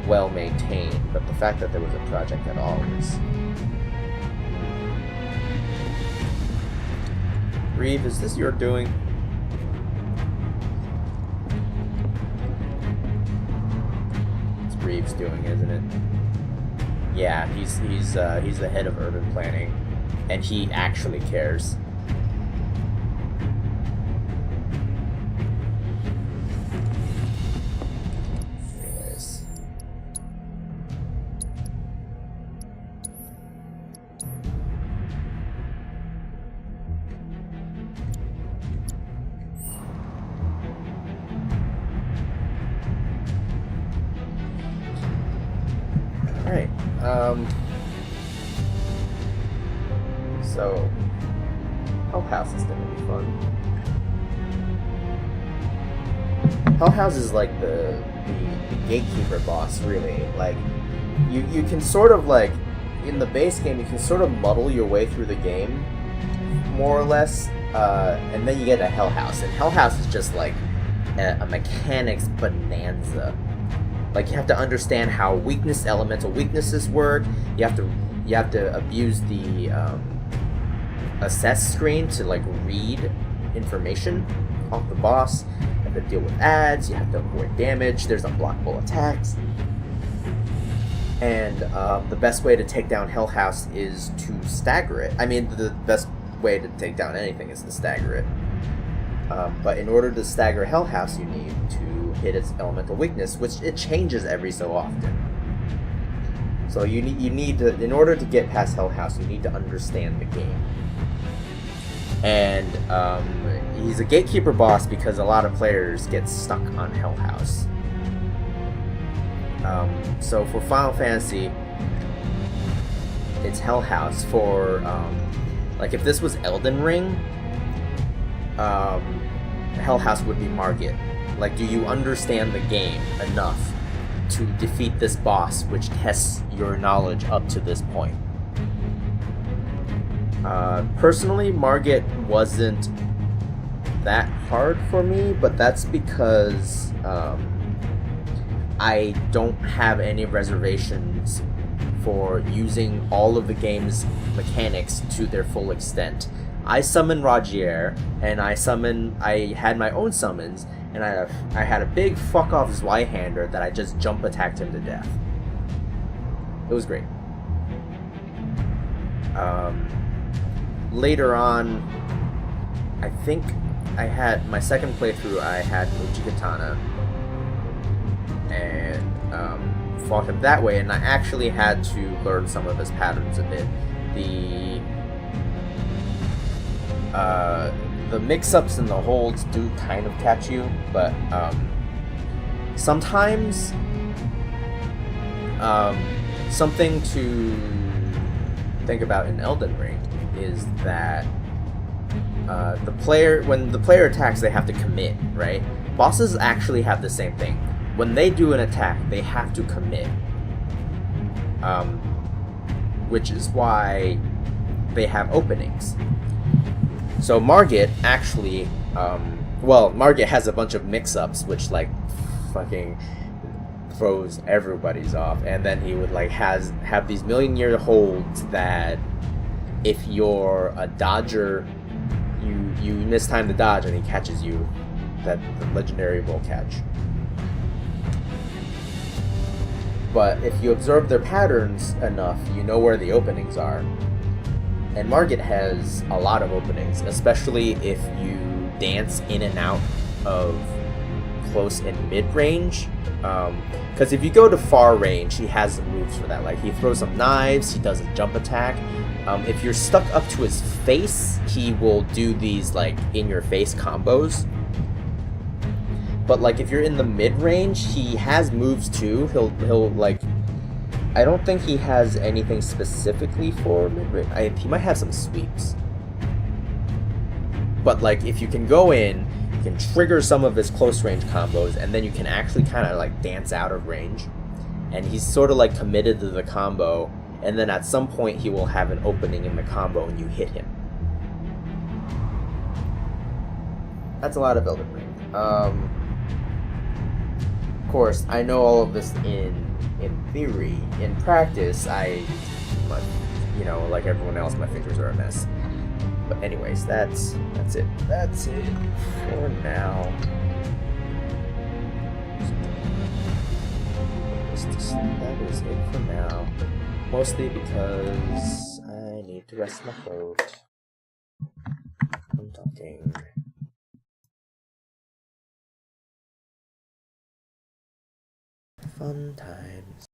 well maintained, but the fact that there was a project at all is... Reeve, is this your doing? It's Reeve's doing, isn't it? Yeah, he's the head of urban planning, and he actually cares. Anyways. Alright, so Hell House is gonna be fun. Hell House is like the gatekeeper boss, really. Like, you can sort of like, in the base game, you can sort of muddle your way through the game, more or less, and then you get to Hell House, and Hell House is just like a mechanics bonanza. Like, you have to understand how elemental weaknesses work. You have to abuse the assess screen to like read information off the boss. You have to deal with ads. You have to avoid damage. There's unblockable attacks. And the best way to take down Hell House is to stagger it. I mean, the best way to take down anything is to stagger it. But in order to stagger Hell House, you need to hit its elemental weakness, which it changes every so often. So you need to, in order to get past Hell House, you need to understand the game. And he's a gatekeeper boss because a lot of players get stuck on Hell House. So for Final Fantasy, it's Hell House. For like if this was Elden Ring, Hell House would be Margit. Like, do you understand the game enough to defeat this boss, which tests your knowledge up to this point? Personally, Margit wasn't that hard for me, but that's because I don't have any reservations for using all of the game's mechanics to their full extent. I summoned Rogier, and I had my own summons, and I had a big fuck-off Zweihander that I just jump attacked him to death. It was great. Later on, I think I had my second playthrough. I had Muji Katana, and fought him that way, and I actually had to learn some of his patterns a bit. The mix-ups and the holds do kind of catch you, but sometimes something to think about in Elden Ring is that when the player attacks, they have to commit, right? Bosses actually have the same thing. When they do an attack, they have to commit, which is why they have openings. So Margit actually, Margit has a bunch of mix-ups, which like fucking throws everybody's off, and then he would like have these million-year holds that if you're a dodger, you mistime the dodge and he catches you, that the legendary will catch. But if you observe their patterns enough, you know where the openings are. And Margit has a lot of openings, especially if you dance in and out of close and mid-range. Because if you go to far range, he has some moves for that. Like, he throws some knives, he does a jump attack. If you're stuck up to his face, he will do these, like, in-your-face combos. But, like, if you're in the mid-range, he has moves, too. He'll like... I don't think he has anything specifically for mid-range. He might have some sweeps. But, like, if you can go in, you can trigger some of his close-range combos, and then you can actually kind of, like, dance out of range. And he's sort of, like, committed to the combo, and then at some point he will have an opening in the combo and you hit him. That's a lot of Elden Ring. Of course, I know all of this in theory. In practice, you know, like everyone else, my fingers are a mess. But anyways, that's it. That's it for now. That is it for now. Mostly because I need to rest my throat. I'm talking. Fun times.